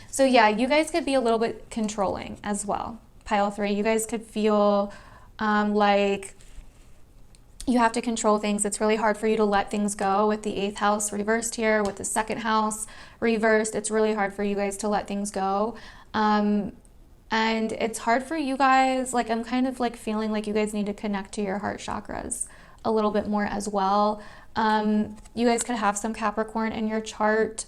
So yeah, you guys could be a little bit controlling as well. Pile 3, you guys could feel like you have to control things. It's really hard for you to let things go with the 8th house reversed here, with the 2nd house reversed. It's really hard for you guys to let things go. And it's hard for you guys, like I'm kind of like feeling like you guys need to connect to your heart chakras a little bit more as well. You guys could have some Capricorn in your chart,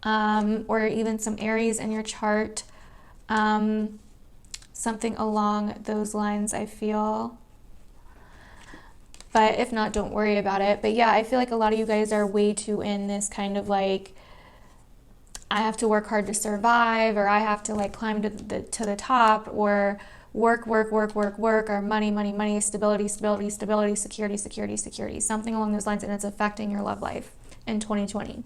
or even some Aries in your chart. Something along those lines, I feel. But if not, don't worry about it. But yeah, I feel like a lot of you guys are way too in this kind of like, I have to work hard to survive, or I have to like climb to the top, or work, or money, stability, security, something along those lines, and it's affecting your love life in 2020.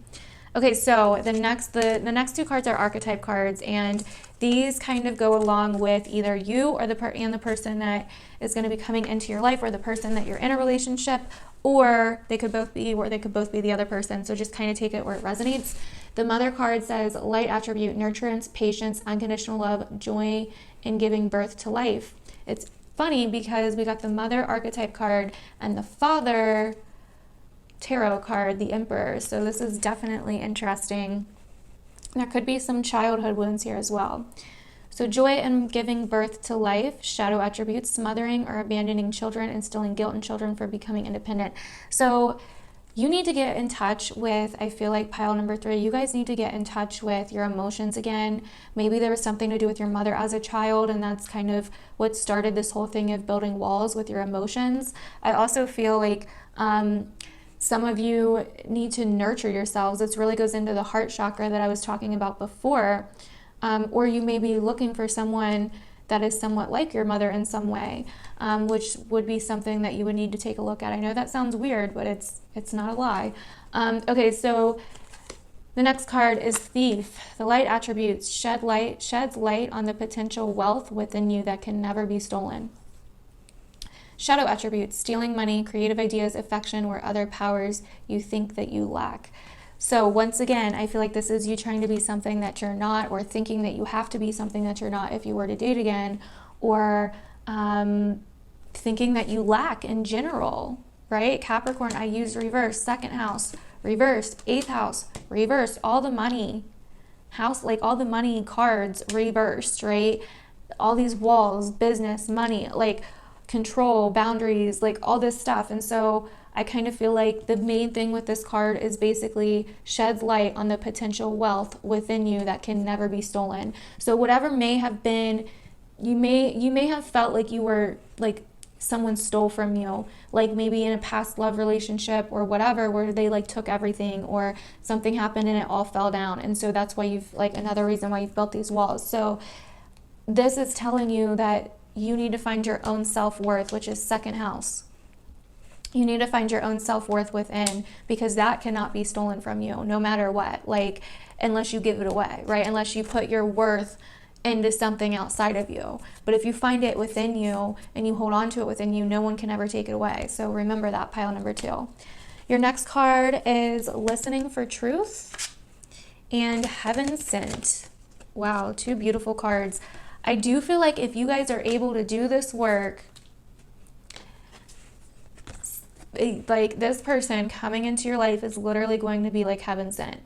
Okay, so the next 2 cards are archetype cards, and these kind of go along with either you or the person that is going to be coming into your life, or the person that you're in a relationship, or they could both be the other person. So just kind of take it where it resonates. The Mother card says light attribute, nurturance, patience, unconditional love, joy in giving birth to life. It's funny because we got the Mother archetype card and the Father tarot card, the Emperor. So this is definitely interesting. There could be some childhood wounds here as well. So joy in giving birth to life, shadow attributes, smothering or abandoning children, instilling guilt in children for becoming independent. So you need to get in touch with, I feel like pile number 3, you guys need to get in touch with your emotions again. Maybe there was something to do with your mother as a child, and that's kind of what started this whole thing of building walls with your emotions. I also feel like some of you need to nurture yourselves. This really goes into the heart chakra that I was talking about before. Or you may be looking for someone that is somewhat like your mother in some way, which would be something that you would need to take a look at. I know that sounds weird, but it's not a lie. Okay, so the next card is Thief. The light attributes sheds light on the potential wealth within you that can never be stolen. Shadow attributes, stealing money, creative ideas, affection, or other powers you think that you lack. So once again, I feel like this is you trying to be something that you're not, or thinking that you have to be something that you're not if you were to date again, or thinking that you lack in general, right? Capricorn, I use reverse, 2nd house, reverse, 8th house, reverse, all the money, house, like all the money cards reversed, right? All these walls, business, money, like control, boundaries, like all this stuff. And so I kind of feel like the main thing with this card is basically sheds light on the potential wealth within you that can never be stolen. So whatever may have been, you may have felt like you were, like someone stole from you, like maybe in a past love relationship or whatever, where they like took everything, or something happened and it all fell down. And so that's why you've, like, another reason why you've built these walls. So this is telling you that you need to find your own self-worth, which is 2nd house. You need to find your own self-worth within, because that cannot be stolen from you no matter what, like, unless you give it away, right? Unless you put your worth into something outside of you. But if you find it within you and you hold on to it within you, no one can ever take it away. So remember that, pile number 2. Your next card is Listening for Truth and Heaven Sent. Wow, 2 beautiful cards. I do feel like if you guys are able to do this work, like this person coming into your life is literally going to be like heaven sent.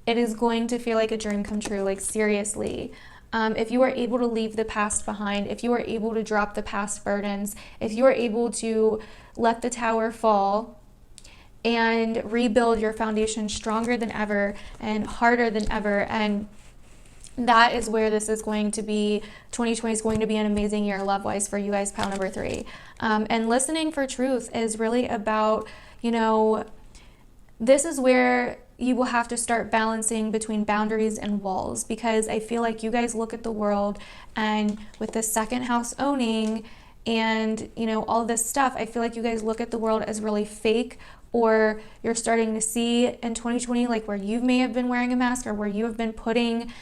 It is going to feel like a dream come true, like seriously. If you are able to leave the past behind, if you are able to drop the past burdens, if you are able to let the tower fall and rebuild your foundation stronger than ever and harder than ever, and that is where this is going to be. 2020 is going to be an amazing year love-wise for you guys, pile number 3. And listening for truth is really about, you know, this is where you will have to start balancing between boundaries and walls, because I feel like you guys look at the world, and with the 2nd house owning and, you know, all this stuff, I feel like you guys look at the world as really fake, or you're starting to see in 2020, like where you may have been wearing a mask, or where you have been putting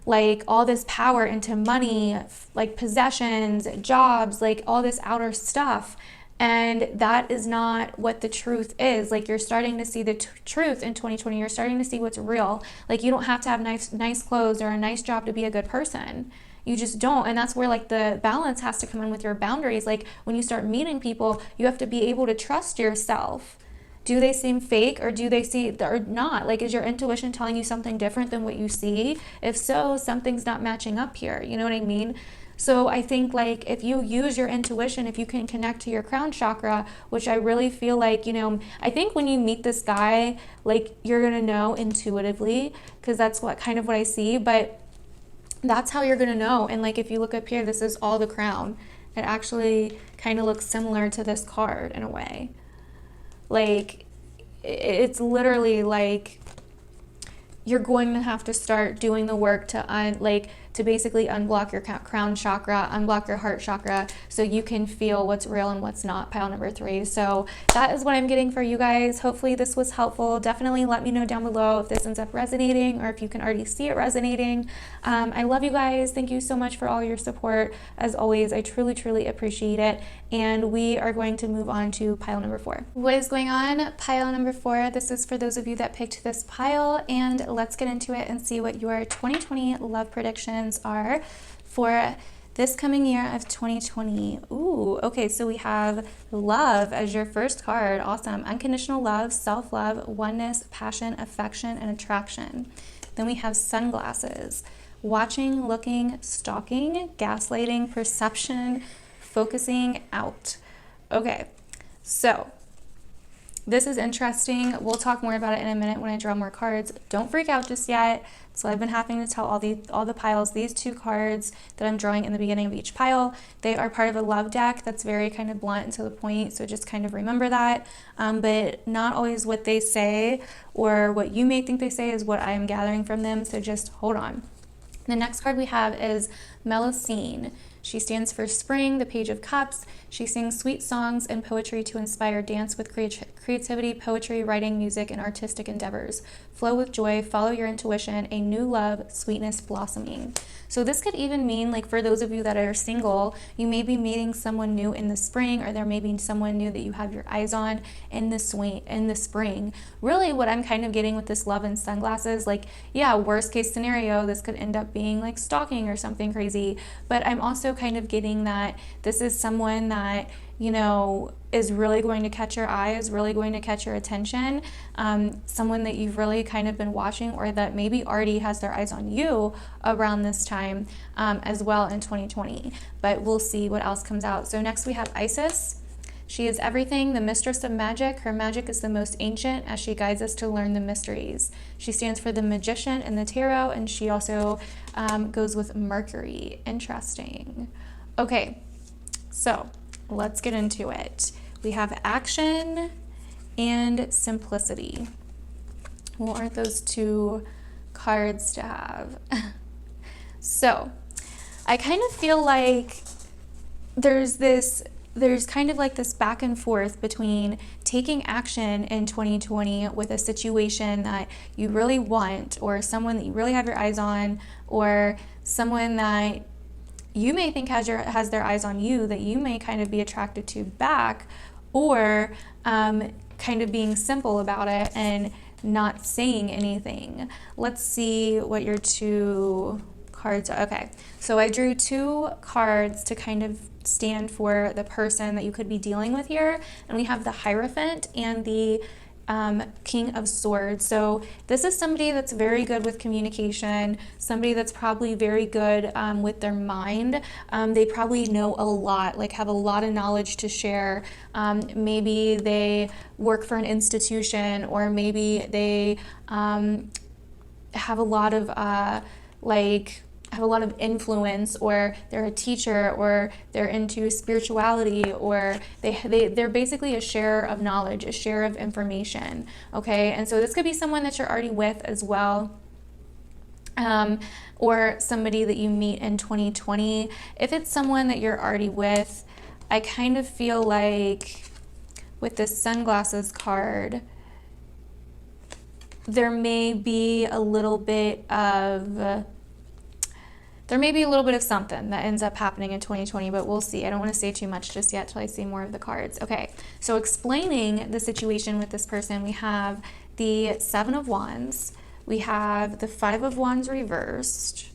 like all this power into money, like possessions, jobs, like all this outer stuff. And that is not what the truth is. Like, you're starting to see the truth in 2020. You're starting to see what's real. Like, you don't have to have nice clothes or a nice job to be a good person. You just don't. And that's where like the balance has to come in with your boundaries. Like, when you start meeting people, you have to be able to trust yourself. Do they seem fake, or do they see, or not? Like, is your intuition telling you something different than what you see? If so, something's not matching up here. You know what I mean? So I think, like, if you use your intuition, if you can connect to your crown chakra, which I really feel like, you know, I think when you meet this guy, like, you're going to know intuitively, because that's what I see, but that's how you're going to know. And like, if you look up here, this is all the crown. It actually kind of looks similar to this card in a way. Like, it's literally like you're going to have to start doing the work to basically unblock your crown chakra, unblock your heart chakra, so you can feel what's real and what's not, pile number 3. So that is what I'm getting for you guys. Hopefully this was helpful. Definitely let me know down below if this ends up resonating, or if you can already see it resonating. I love you guys. Thank you so much for all your support. As always, I truly, truly appreciate it. And we are going to move on to pile number 4. What is going on, pile number 4? This is for those of you that picked this pile, and let's get into it and see what your 2020 love predictions are for this coming year of 2020. Ooh, okay, so we have love as your first card. Awesome. Unconditional love, self-love, oneness, passion, affection, and attraction. Then we have sunglasses, watching, looking, stalking, gaslighting, perception, focusing out. Okay, so This is interesting. We'll talk more about it in a minute when I draw more cards. Don't freak out just yet. So I've been having to tell all the piles, these 2 cards that I'm drawing in the beginning of each pile, they are part of a love deck that's very kind of blunt and to the point. So just kind of remember that. But not always what they say or what you may think they say is what I am gathering from them. So just hold on. The next card we have is Melusine. She stands for spring, the Page of Cups. She sings sweet songs and poetry to inspire dance with creativity, poetry, writing, music, and artistic endeavors. Flow with joy, follow your intuition, a new love, sweetness blossoming. So this could even mean, like, for those of you that are single, you may be meeting someone new in the spring, or there may be someone new that you have your eyes on in the spring. Really, what I'm kind of getting with this love and sunglasses, like, yeah, worst case scenario, this could end up being like stalking or something crazy. But I'm also kind of getting that this is someone that, you know, is really going to catch your eye, is really going to catch your attention, someone that you've really kind of been watching, or that maybe already has their eyes on you around this time as well in 2020. But we'll see what else comes out. So next we have Isis. She is everything, the mistress of magic. Her magic is the most ancient as she guides us to learn the mysteries. She stands for the magician in the tarot, and she also goes with Mercury. Interesting. Okay, so let's get into it. We have action and simplicity. What are those 2 cards to have? So I kind of feel like there's kind of like this back and forth between taking action in 2020 with a situation that you really want, or someone that you really have your eyes on, or someone that you may think has their eyes on you that you may kind of be attracted to back, or kind of being simple about it and not saying anything. Let's see what your 2 cards are. Okay, so I drew 2 cards to kind of stand for the person that you could be dealing with here, and we have the Hierophant and the King of Swords. So this is somebody that's very good with communication, somebody that's probably very good with their mind. They probably know a lot, like have a lot of knowledge to share. Maybe they work for an institution, or maybe they have a lot of influence, or they're a teacher, or they're into spirituality, or they're basically a share of knowledge, a share of information. Okay, and so this could be someone that you're already with as well, or somebody that you meet in 2020. If it's someone that you're already with, I kind of feel like with this sunglasses card, there may be a little bit of something that ends up happening in 2020, but we'll see. I don't want to say too much just yet till I see more of the cards. Okay, so explaining the situation with this person, we have the 7 of Wands, we have the 5 of Wands reversed,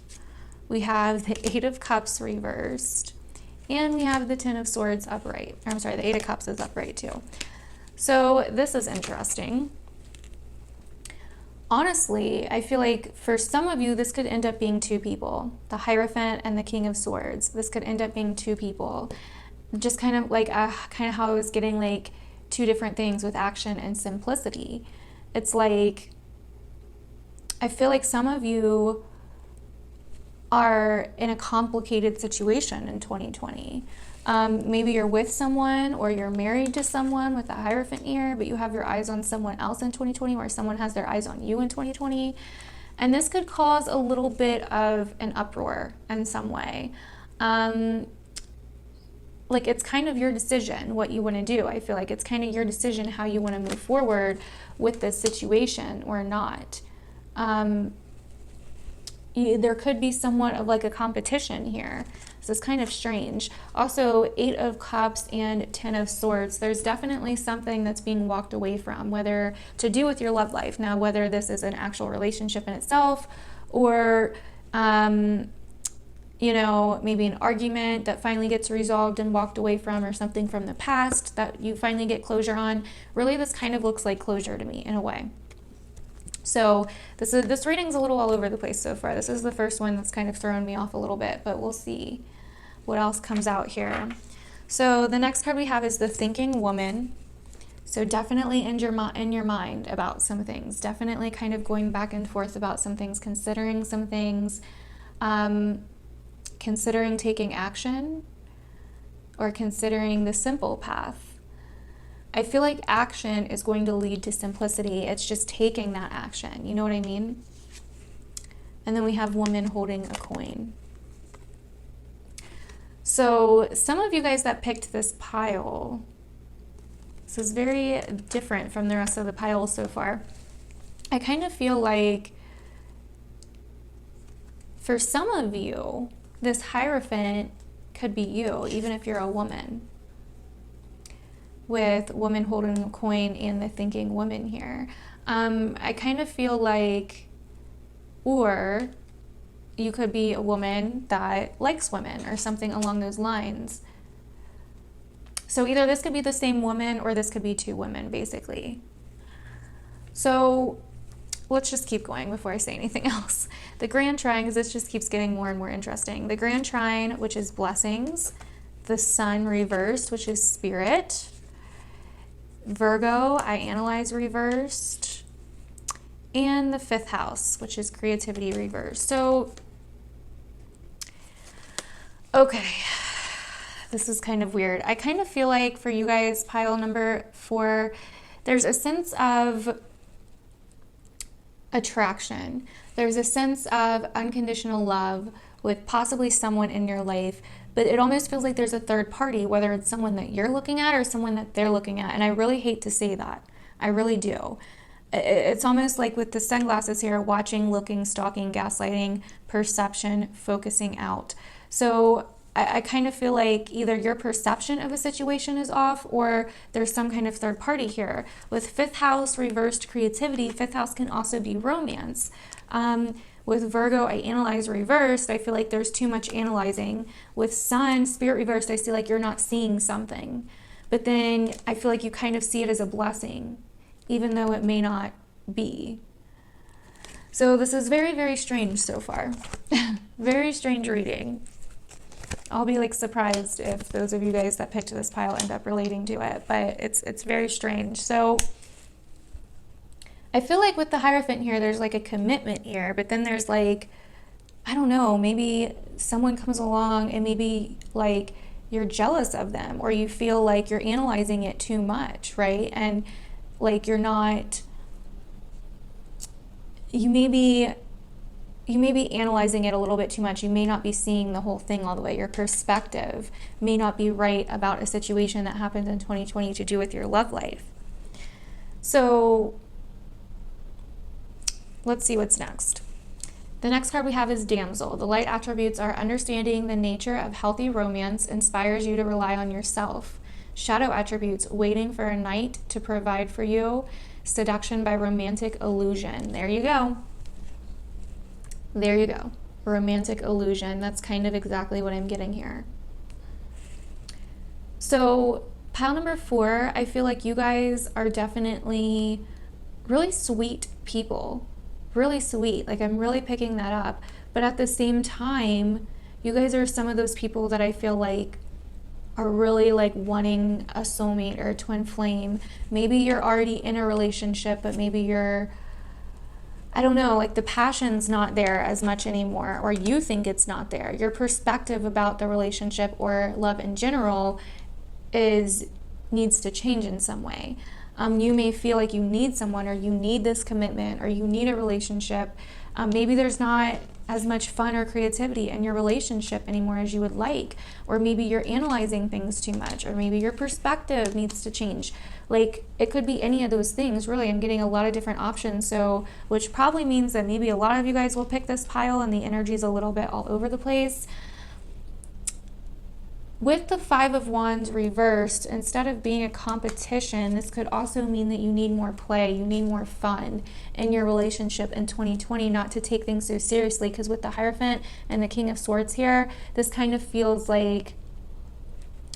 we have the 8 of Cups reversed, and we have the 10 of Swords upright. Or, I'm sorry, the 8 of Cups is upright too. So this is interesting. Honestly, I feel like for some of you, this could end up being 2 people, the Hierophant and the King of Swords. This could end up being 2 people. Just kind of like kind of how I was getting like 2 different things with action and simplicity. It's like, I feel like some of you are in a complicated situation in 2020. Maybe you're with someone, or you're married to someone with a Hierophant here, but you have your eyes on someone else in 2020, or someone has their eyes on you in 2020. And this could cause a little bit of an uproar in some way. Like, it's kind of your decision what you want to do. I feel like it's kind of your decision how you want to move forward with this situation or not. There could be somewhat of like a competition here. So it's kind of strange. Also, 8 of Cups and 10 of Swords. There's definitely something that's being walked away from, whether to do with your love life. Now, whether this is an actual relationship in itself, or, you know, maybe an argument that finally gets resolved and walked away from, or something from the past that you finally get closure on. Really, this kind of looks like closure to me in a way. So this reading's a little all over the place so far. This is the first one that's kind of thrown me off a little bit, but we'll see what else comes out here. So the next card we have is the Thinking Woman. So definitely in your mind about some things, definitely kind of going back and forth about some things, considering some things, considering taking action, or considering the simple path. I feel like action is going to lead to simplicity. It's just taking that action. You know what I mean? And then we have woman holding a coin. So some of you guys that picked this pile, this is very different from the rest of the pile so far. I kind of feel like for some of you, this Hierophant could be you, even if you're a woman, with woman holding a coin and the thinking woman here. I kind of feel like, or you could be a woman that likes women or something along those lines. So either this could be the same woman or this could be two women, basically. So let's just keep going before I say anything else. The Grand Trine, because this just keeps getting more and more interesting. The Grand Trine, which is blessings. The Sun reversed, which is spirit. Virgo, I analyze reversed. And the 5th house, which is creativity reversed. So, okay. This is kind of weird. I kind of feel like for you guys, pile number 4, there's a sense of attraction. There's a sense of unconditional love with possibly someone in your life, but it almost feels like there's a third party, whether it's someone that you're looking at or someone that they're looking at. And I really hate to say that. I really do. It's almost like with the sunglasses here, watching, looking, stalking, gaslighting, perception, focusing out. So I kind of feel like either your perception of a situation is off or there's some kind of third party here. With 5th house reversed creativity, 5th house can also be romance. With Virgo, I analyze reversed. I feel like there's too much analyzing. With Sun, spirit reversed, I feel like you're not seeing something. But then I feel like you kind of see it as a blessing, even though it may not be. So this is very, very strange so far. Very strange reading. I'll be like surprised if those of you guys that picked this pile end up relating to it, but it's very strange. So I feel like with the Hierophant here, there's like a commitment here, but then there's like, I don't know, maybe someone comes along and maybe like you're jealous of them, or you feel like you're analyzing it too much, right? And like you're not, you may be analyzing it a little bit too much. You may not be seeing the whole thing all the way. Your perspective may not be right about a situation that happened in 2020 to do with your love life. So let's see what's next. The next card we have is Damsel. The light attributes are understanding the nature of healthy romance inspires you to rely on yourself. Shadow attributes, waiting for a knight to provide for you. Seduction by romantic illusion. There you go. There you go. Romantic illusion. That's kind of exactly what I'm getting here. So pile number 4, I feel like you guys are definitely really sweet people. Really sweet. Like I'm really picking that up. But at the same time, you guys are some of those people that I feel like are really like wanting a soulmate or a twin flame. Maybe you're already in a relationship, but maybe you're, I don't know, like the passion's not there as much anymore, or you think it's not there. Your perspective about the relationship or love in general needs to change in some way. You may feel like you need someone, or you need this commitment, or you need a relationship. Maybe there's not as much fun or creativity in your relationship anymore as you would like, or maybe you're analyzing things too much, or maybe your perspective needs to change. Like it could be any of those things, really. I'm getting a lot of different options, so which probably means that maybe a lot of you guys will pick this pile and the energy is a little bit all over the place. With the 5 of Wands reversed, instead of being a competition, this could also mean that you need more play, you need more fun in your relationship in 2020, not to take things so seriously, because with the Hierophant and the King of Swords here, this kind of feels like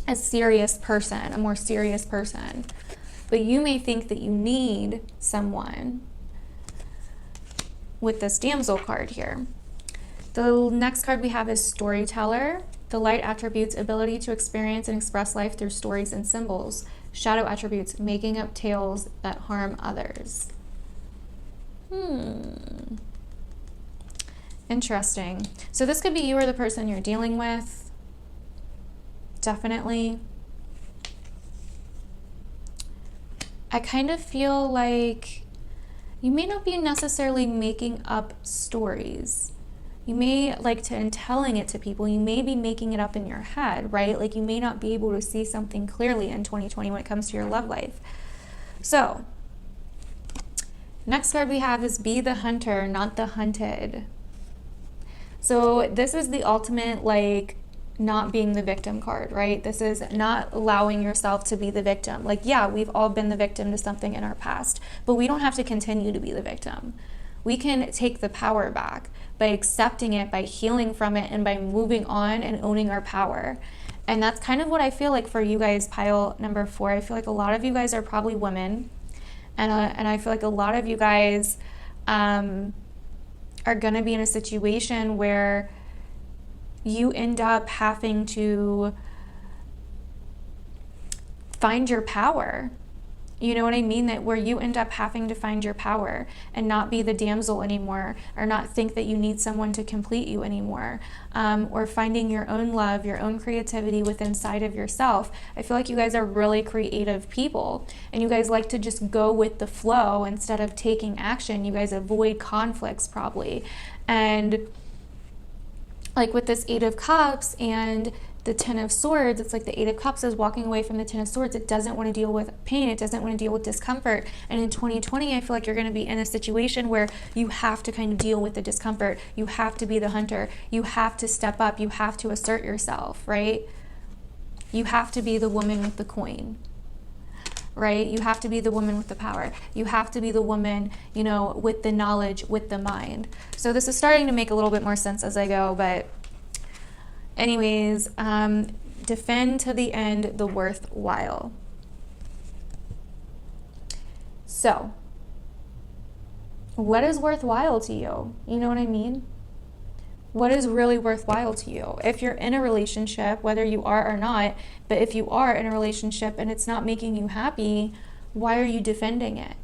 a serious person, a more serious person. But you may think that you need someone with this Damsel card here. The next card we have is Storyteller. The light attributes ability to experience and express life through stories and symbols. shadow attributes, making up tales that harm others. Interesting. So this could be you or the person you're dealing with. Definitely. I kind of feel like you may not be necessarily making up stories. You may, like, in telling it to people, you may be making it up in your head, right? Like, you may not be able to see something clearly in 2020 when it comes to your love life. So, next card we have is be the hunter, not the hunted. So this is the ultimate, like, not being the victim card, right? This is not allowing yourself to be the victim. Like, yeah, we've all been the victim to something in our past, but we don't have to continue to be the victim. We can take the power back by accepting it, by healing from it, and by moving on and owning our power. And that's kind of what I feel like for you guys, pile number 4. I feel like a lot of you guys are probably women. And I feel like a lot of you guys are going to be in a situation where you end up having to find your power. You know what I mean? That where you end up having to find your power and not be the damsel anymore, or not think that you need someone to complete you anymore, or finding your own love, your own creativity within inside of yourself. I feel like you guys are really creative people, and you guys like to just go with the flow instead of taking action. You guys avoid conflicts probably. And like with this 8 of Cups and the 10 of Swords, it's like the 8 of Cups is walking away from the 10 of Swords. It doesn't want to deal with pain. It doesn't want to deal with discomfort. And in 2020, I feel like you're going to be in a situation where you have to kind of deal with the discomfort. You have to be the hunter. You have to step up. You have to assert yourself, right? You have to be the woman with the coin, right? You have to be the woman with the power. You have to be the woman, you know, with the knowledge, with the mind. So this is starting to make a little bit more sense as I go, but anyways, defend to the end the worthwhile. So, what is worthwhile to you? You know what I mean? What is really worthwhile to you? If you're in a relationship, whether you are or not, but if you are in a relationship and it's not making you happy, why are you defending it?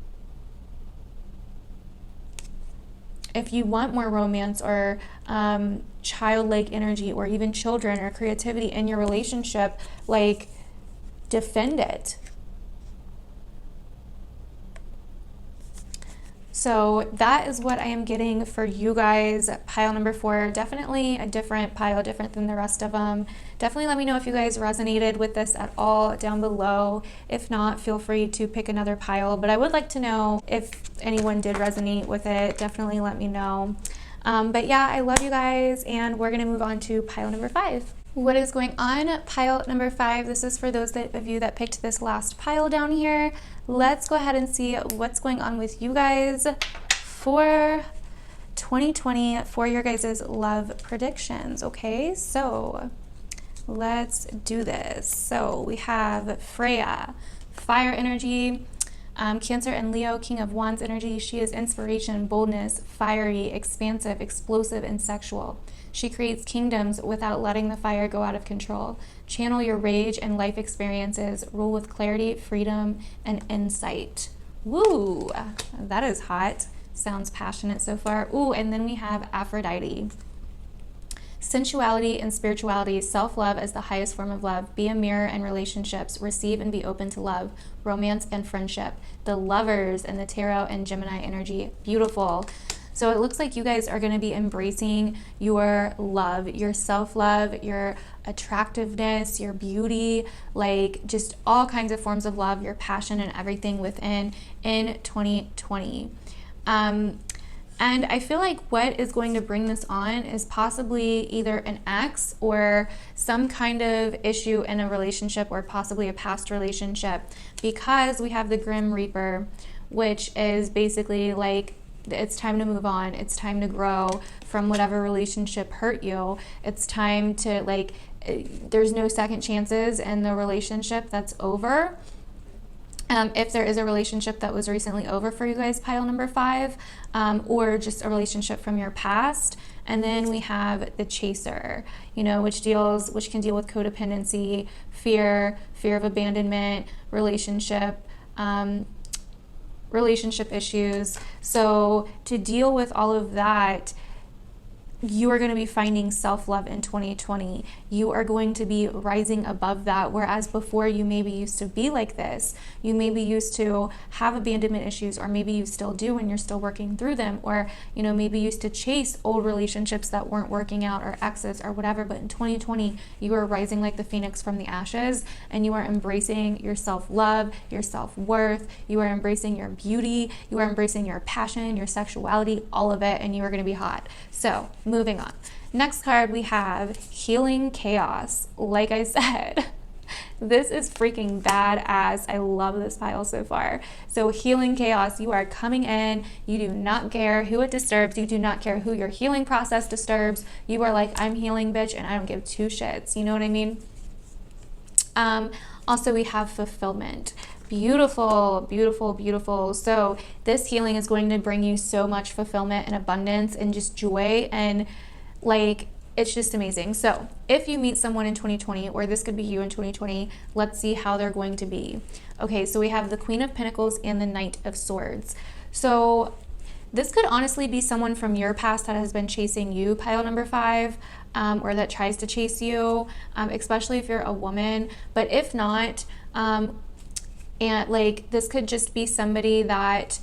If you want more romance or childlike energy or even children or creativity in your relationship, like, defend it. So that is what I am getting for you guys. Pile number 4, definitely a different pile, different than the rest of them. Definitely let me know if you guys resonated with this at all down below. If not, feel free to pick another pile. But I would like to know if anyone did resonate with it. Definitely let me know. But yeah, I love you guys, and we're going to move on to pile number 5. What is going on, pile number 5? This is for those of you that picked this last pile down here. Let's go ahead and see what's going on with you guys for 2020 for your guys' love predictions. Okay, so let's do this. So we have Freya, fire energy, Cancer and Leo, King of Wands energy. She is inspiration, boldness, fiery, expansive, explosive, and sexual. She creates kingdoms without letting the fire go out of control. Channel your rage and life experiences. Rule with clarity, freedom, and insight. Woo! That is hot. Sounds passionate so far. Ooh, and then we have Aphrodite. Sensuality and spirituality, self-love as the highest form of love. Be a mirror in relationships. Receive and be open to love. Romance and friendship. The Lovers and the Tarot and Gemini energy. Beautiful. So it looks like you guys are going to be embracing your love, your self-love, your attractiveness, your beauty, like just all kinds of forms of love, your passion and everything within in 2020. And I feel like what is going to bring this on is possibly either an ex or some kind of issue in a relationship, or possibly a past relationship, because we have the Grim Reaper, which is basically like, it's time to move on. It's time to grow from whatever relationship hurt you. It's time to, like, there's no second chances in the relationship that's over. If there is a relationship that was recently over for you guys, pile number 5, or just a relationship from your past. And then we have the chaser, you know, which can deal with codependency, fear of abandonment, relationship issues. So to deal with all of that, you are going to be finding self-love in 2020. You are going to be rising above that, whereas before you maybe used to be like this. You maybe used to have abandonment issues, or maybe you still do and you're still working through them, or, you know, maybe used to chase old relationships that weren't working out, or exes or whatever. But in 2020, you are rising like the phoenix from the ashes, and you are embracing your self-love, your self-worth. You are embracing your beauty. You are embracing your passion, your sexuality, all of it, and you are going to be hot. So moving on. Next card, we have Healing Chaos. Like I said, this is freaking badass. I love this pile so far. So Healing Chaos, you are coming in. You do not care who it disturbs. You do not care who your healing process disturbs. You are like, I'm healing, bitch, and I don't give two shits. You know what I mean? Also, we have Fulfillment. Beautiful, beautiful, beautiful. So this healing is going to bring you so much fulfillment and abundance and just joy, and like, it's just amazing. So if you meet someone in 2020, or this could be you in 2020, let's see how they're going to be. Okay, so we have the Queen of Pentacles and the Knight of Swords. So this could honestly be someone from your past that has been chasing you, pile number 5, or that tries to chase you, especially if you're a woman. But if not, and like, this could just be somebody that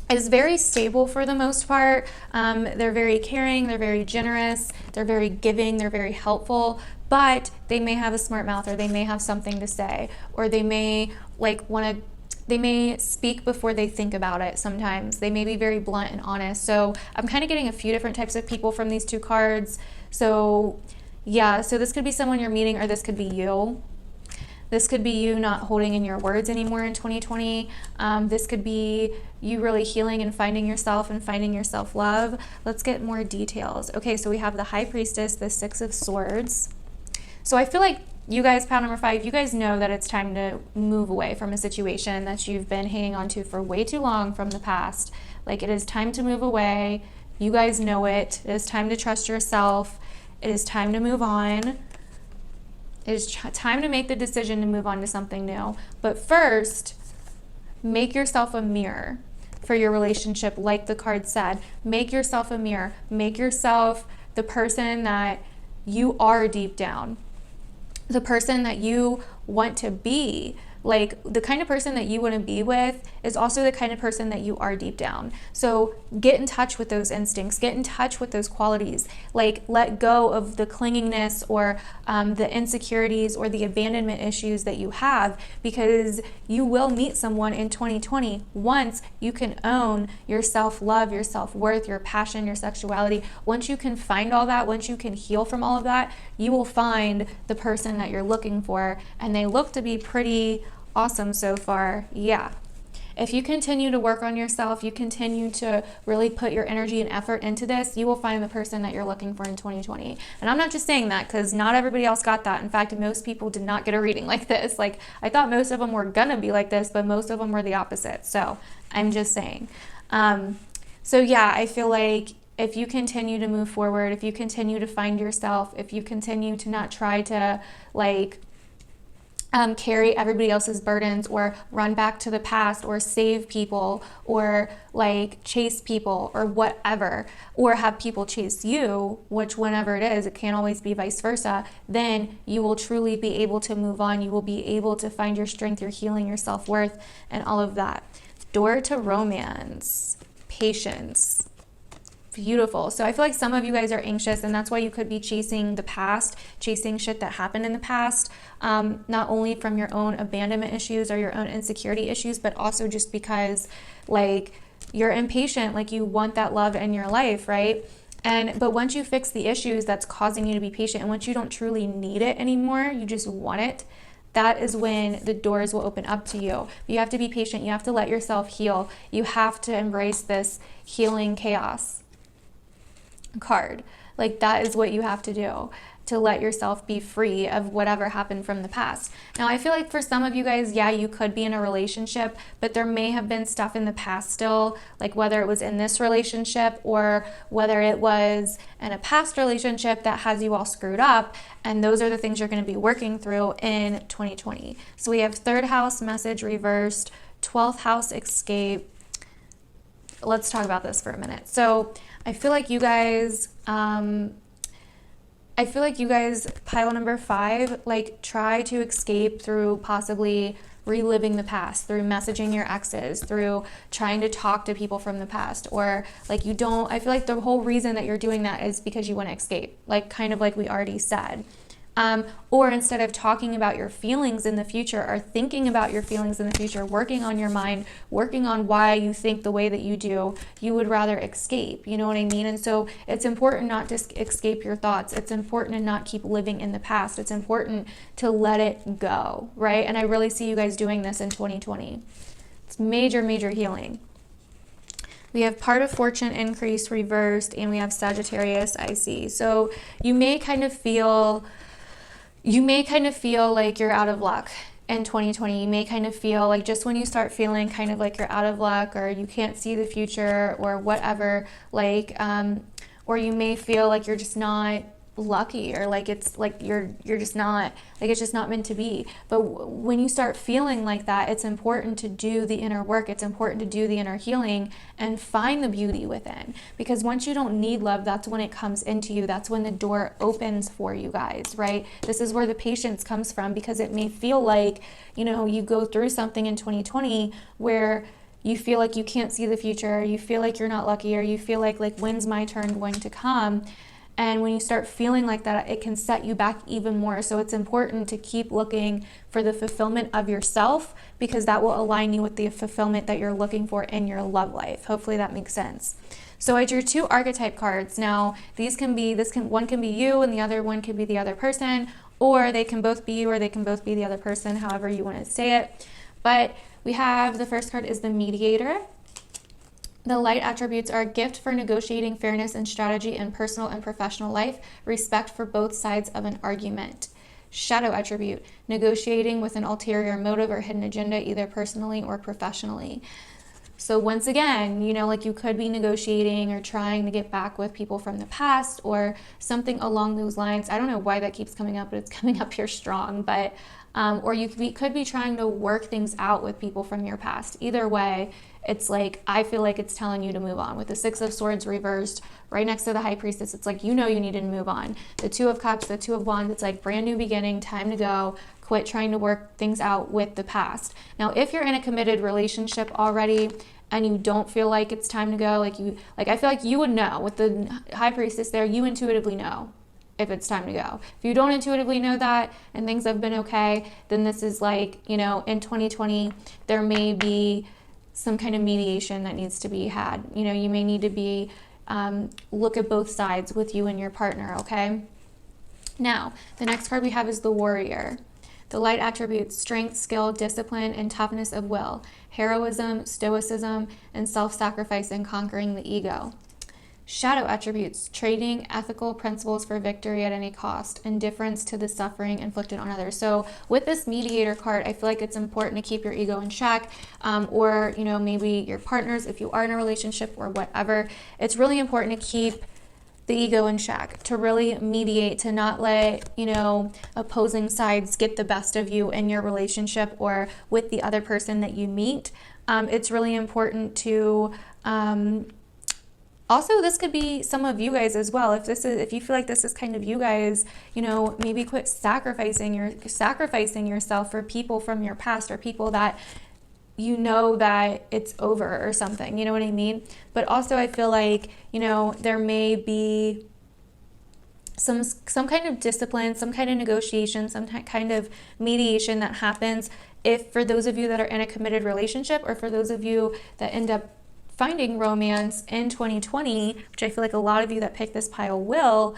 is very stable for the most part. They're very caring, they're very generous, they're very giving, they're very helpful, but they may have a smart mouth, or they may have something to say, or they may they may speak before they think about it sometimes. They may be very blunt and honest. So I'm kind of getting a few different types of people from these two cards. So yeah, so this could be someone you're meeting, or this could be you. This could be you not holding in your words anymore in 2020. This could be you really healing and finding yourself and finding your self-love. Let's get more details. Okay, so we have the High Priestess, the Six of Swords. So I feel like you guys, pile number 5, you guys know that it's time to move away from a situation that you've been hanging on to for way too long from the past. Like, it is time to move away. You guys know it. It is time to trust yourself. It is time to move on. It is time to make the decision to move on to something new. But first, make yourself a mirror for your relationship, like the card said. Make yourself a mirror. Make yourself the person that you are deep down, the person that you want to be. Like, the kind of person that you want to be with is also the kind of person that you are deep down. So get in touch with those instincts, get in touch with those qualities. Like, let go of the clinginess, or the insecurities, or the abandonment issues that you have, because you will meet someone in 2020 once you can own your self-love, your self-worth, your passion, your sexuality. Once you can find all that, once you can heal from all of that, you will find the person that you're looking for, and they look to be pretty awesome so far. Yeah. If you continue to work on yourself, you continue to really put your energy and effort into this, you will find the person that you're looking for in 2020. And I'm not just saying that because not everybody else got that. In fact, most people did not get a reading like this. Like, I thought most of them were gonna be like this, but most of them were the opposite. So I'm just saying. So yeah, I feel like if you continue to move forward, if you continue to find yourself, if you continue to not try to like carry everybody else's burdens, or run back to the past, or save people, or like chase people, or whatever, or have people chase you, which whenever it is, it can't always be vice versa, then you will truly be able to move on. You will be able to find your strength, your healing, your self-worth, and all of that. Door to Romance, Patience. Beautiful. So I feel like some of you guys are anxious, and that's why you could be chasing the past, chasing shit that happened in the past, not only from your own abandonment issues or your own insecurity issues, but also just because like you're impatient, like you want that love in your life, right? But once you fix the issues that's causing you to be patient, and once you don't truly need it anymore, you just want it, that is when the doors will open up to you. You have to be patient. You have to let yourself heal. You have to embrace this healing chaos card. Like, that is what you have to do. to let yourself be free of whatever happened from the past. Now, I feel like for some of you guys, yeah, you could be in a relationship, but there may have been stuff in the past still, like whether it was in this relationship or whether it was in a past relationship that has you all screwed up. And those are the things you're going to be working through in 2020. So we have 3rd house message reversed, 12th house escape. Let's talk about this for a minute. So I feel like you guys, pile number 5, like try to escape through possibly reliving the past, through messaging your exes, through trying to talk to people from the past, or like I feel like the whole reason that you're doing that is because you want to escape, like kind of like we already said. Or instead of talking about your feelings in the future or thinking about your feelings in the future, working on your mind, working on why you think the way that you do, you would rather escape. You know what I mean? And so it's important not to escape your thoughts. It's important to not keep living in the past. It's important to let it go, right? And I really see you guys doing this in 2020. It's major, major healing. We have part of fortune increase reversed, and we have Sagittarius IC. So you may kind of feel like you're out of luck in 2020. You may kind of feel like just when you start feeling kind of like you're out of luck or you can't see the future or whatever, like, or you may feel like you're just not lucky or like it's like you're just not, like it's just not meant to be. But when you start feeling like that, it's important to do the inner work. It's important to do the inner healing and find the beauty within, because once you don't need love, that's when it comes into you. That's when the door opens for you guys, right? This is where the patience comes from, because it may feel like, you know, you go through something in 2020 where you feel like you can't see the future, you feel like you're not lucky, or you feel like when's my turn going to come? And when you start feeling like that, it can set you back even more. So it's important to keep looking for the fulfillment of yourself, because that will align you with the fulfillment that you're looking for in your love life. Hopefully that makes sense. So I drew 2 archetype cards. Now these can be, one can be you and the other one can be the other person, or they can both be you or they can both be the other person, however you want to say it. But we have, the first card is the Mediator. The light attributes are a gift for negotiating fairness and strategy in personal and professional life, respect for both sides of an argument. Shadow attribute, negotiating with an ulterior motive or hidden agenda, either personally or professionally. So once again, you know, like you could be negotiating or trying to get back with people from the past or something along those lines. I don't know why that keeps coming up, but it's coming up here strong. But or you could be trying to work things out with people from your past. Either way, it's like, I feel like it's telling you to move on. With the 6 of Swords reversed right next to the High Priestess, it's like, you know, you need to move on. The 2 of Cups, the 2 of Wands, it's like brand new beginning, time to go. Quit trying to work things out with the past. Now, if you're in a committed relationship already and you don't feel like it's time to go, I feel like you would know with the High Priestess there, you intuitively know if it's time to go. If you don't intuitively know that and things have been okay, then this is like, you know, in 2020, there may be some kind of mediation that needs to be had. You know, you may need to be, look at both sides with you and your partner, okay? Now, the next card we have is the Warrior. The light attributes: strength, skill, discipline, and toughness of will, heroism, stoicism, and self-sacrifice in conquering the ego. Shadow attributes: trading ethical principles for victory at any cost, indifference to the suffering inflicted on others. So with this Mediator card, I feel like it's important to keep your ego in check, or, you know, maybe your partners, if you are in a relationship or whatever, it's really important to keep the ego in check, to really mediate, to not let, you know, opposing sides get the best of you in your relationship or with the other person that you meet. It's really important to, also, this could be some of you guys as well. If you feel like this is kind of you guys, you know, maybe quit sacrificing yourself for people from your past or people that you know that it's over or something. You know what I mean? But also, I feel like, you know, there may be some kind of discipline, some kind of negotiation, some kind of mediation that happens if, for those of you that are in a committed relationship, or for those of you that end up finding romance in 2020, which I feel like a lot of you that pick this pile will,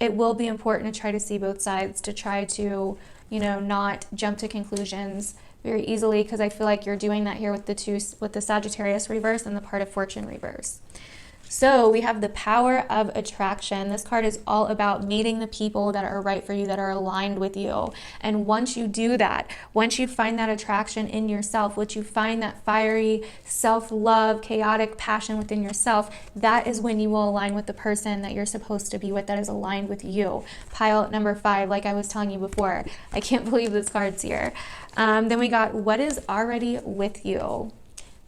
it will be important to try to see both sides, to try to, you know, not jump to conclusions very easily, because I feel like you're doing that here with the Sagittarius reverse and the part of fortune reverse. So we have the power of attraction. This card is all about meeting the people that are right for you, that are aligned with you. And once you do that, once you find that attraction in yourself, once you find that fiery self-love, chaotic passion within yourself, that is when you will align with the person that you're supposed to be with, that is aligned with you. Pile number 5, like I was telling you before. I can't believe this card's here. Then we got what is already with you,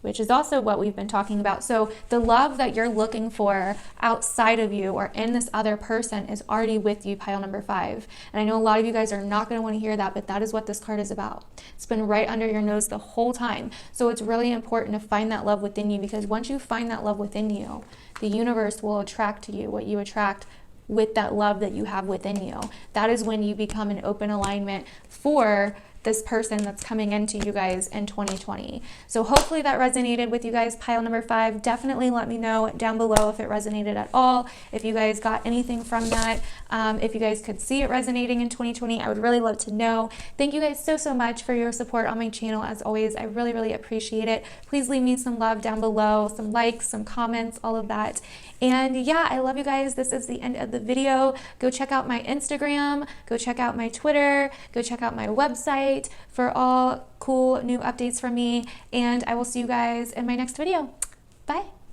which is also what we've been talking about. So the love that you're looking for outside of you or in this other person is already with you, pile number 5. And I know a lot of you guys are not going to want to hear that, but that is what this card is about. It's been right under your nose the whole time. So it's really important to find that love within you, because once you find that love within you, the universe will attract to you what you attract with that love that you have within you. That is when you become an open alignment for this person that's coming into you guys in 2020. So hopefully that resonated with you guys, pile number 5. Definitely let me know down below if it resonated at all, if you guys got anything from that, if you guys could see it resonating in 2020. I would really love to know. Thank you guys so much for your support on my channel. As always, I really appreciate it. Please leave me some love down below, some likes, some comments, all of that. And yeah, I love you guys. This is the end of the video. Go check out my Instagram, go check out my Twitter, go check out my website for all cool new updates from me. And I will see you guys in my next video. Bye.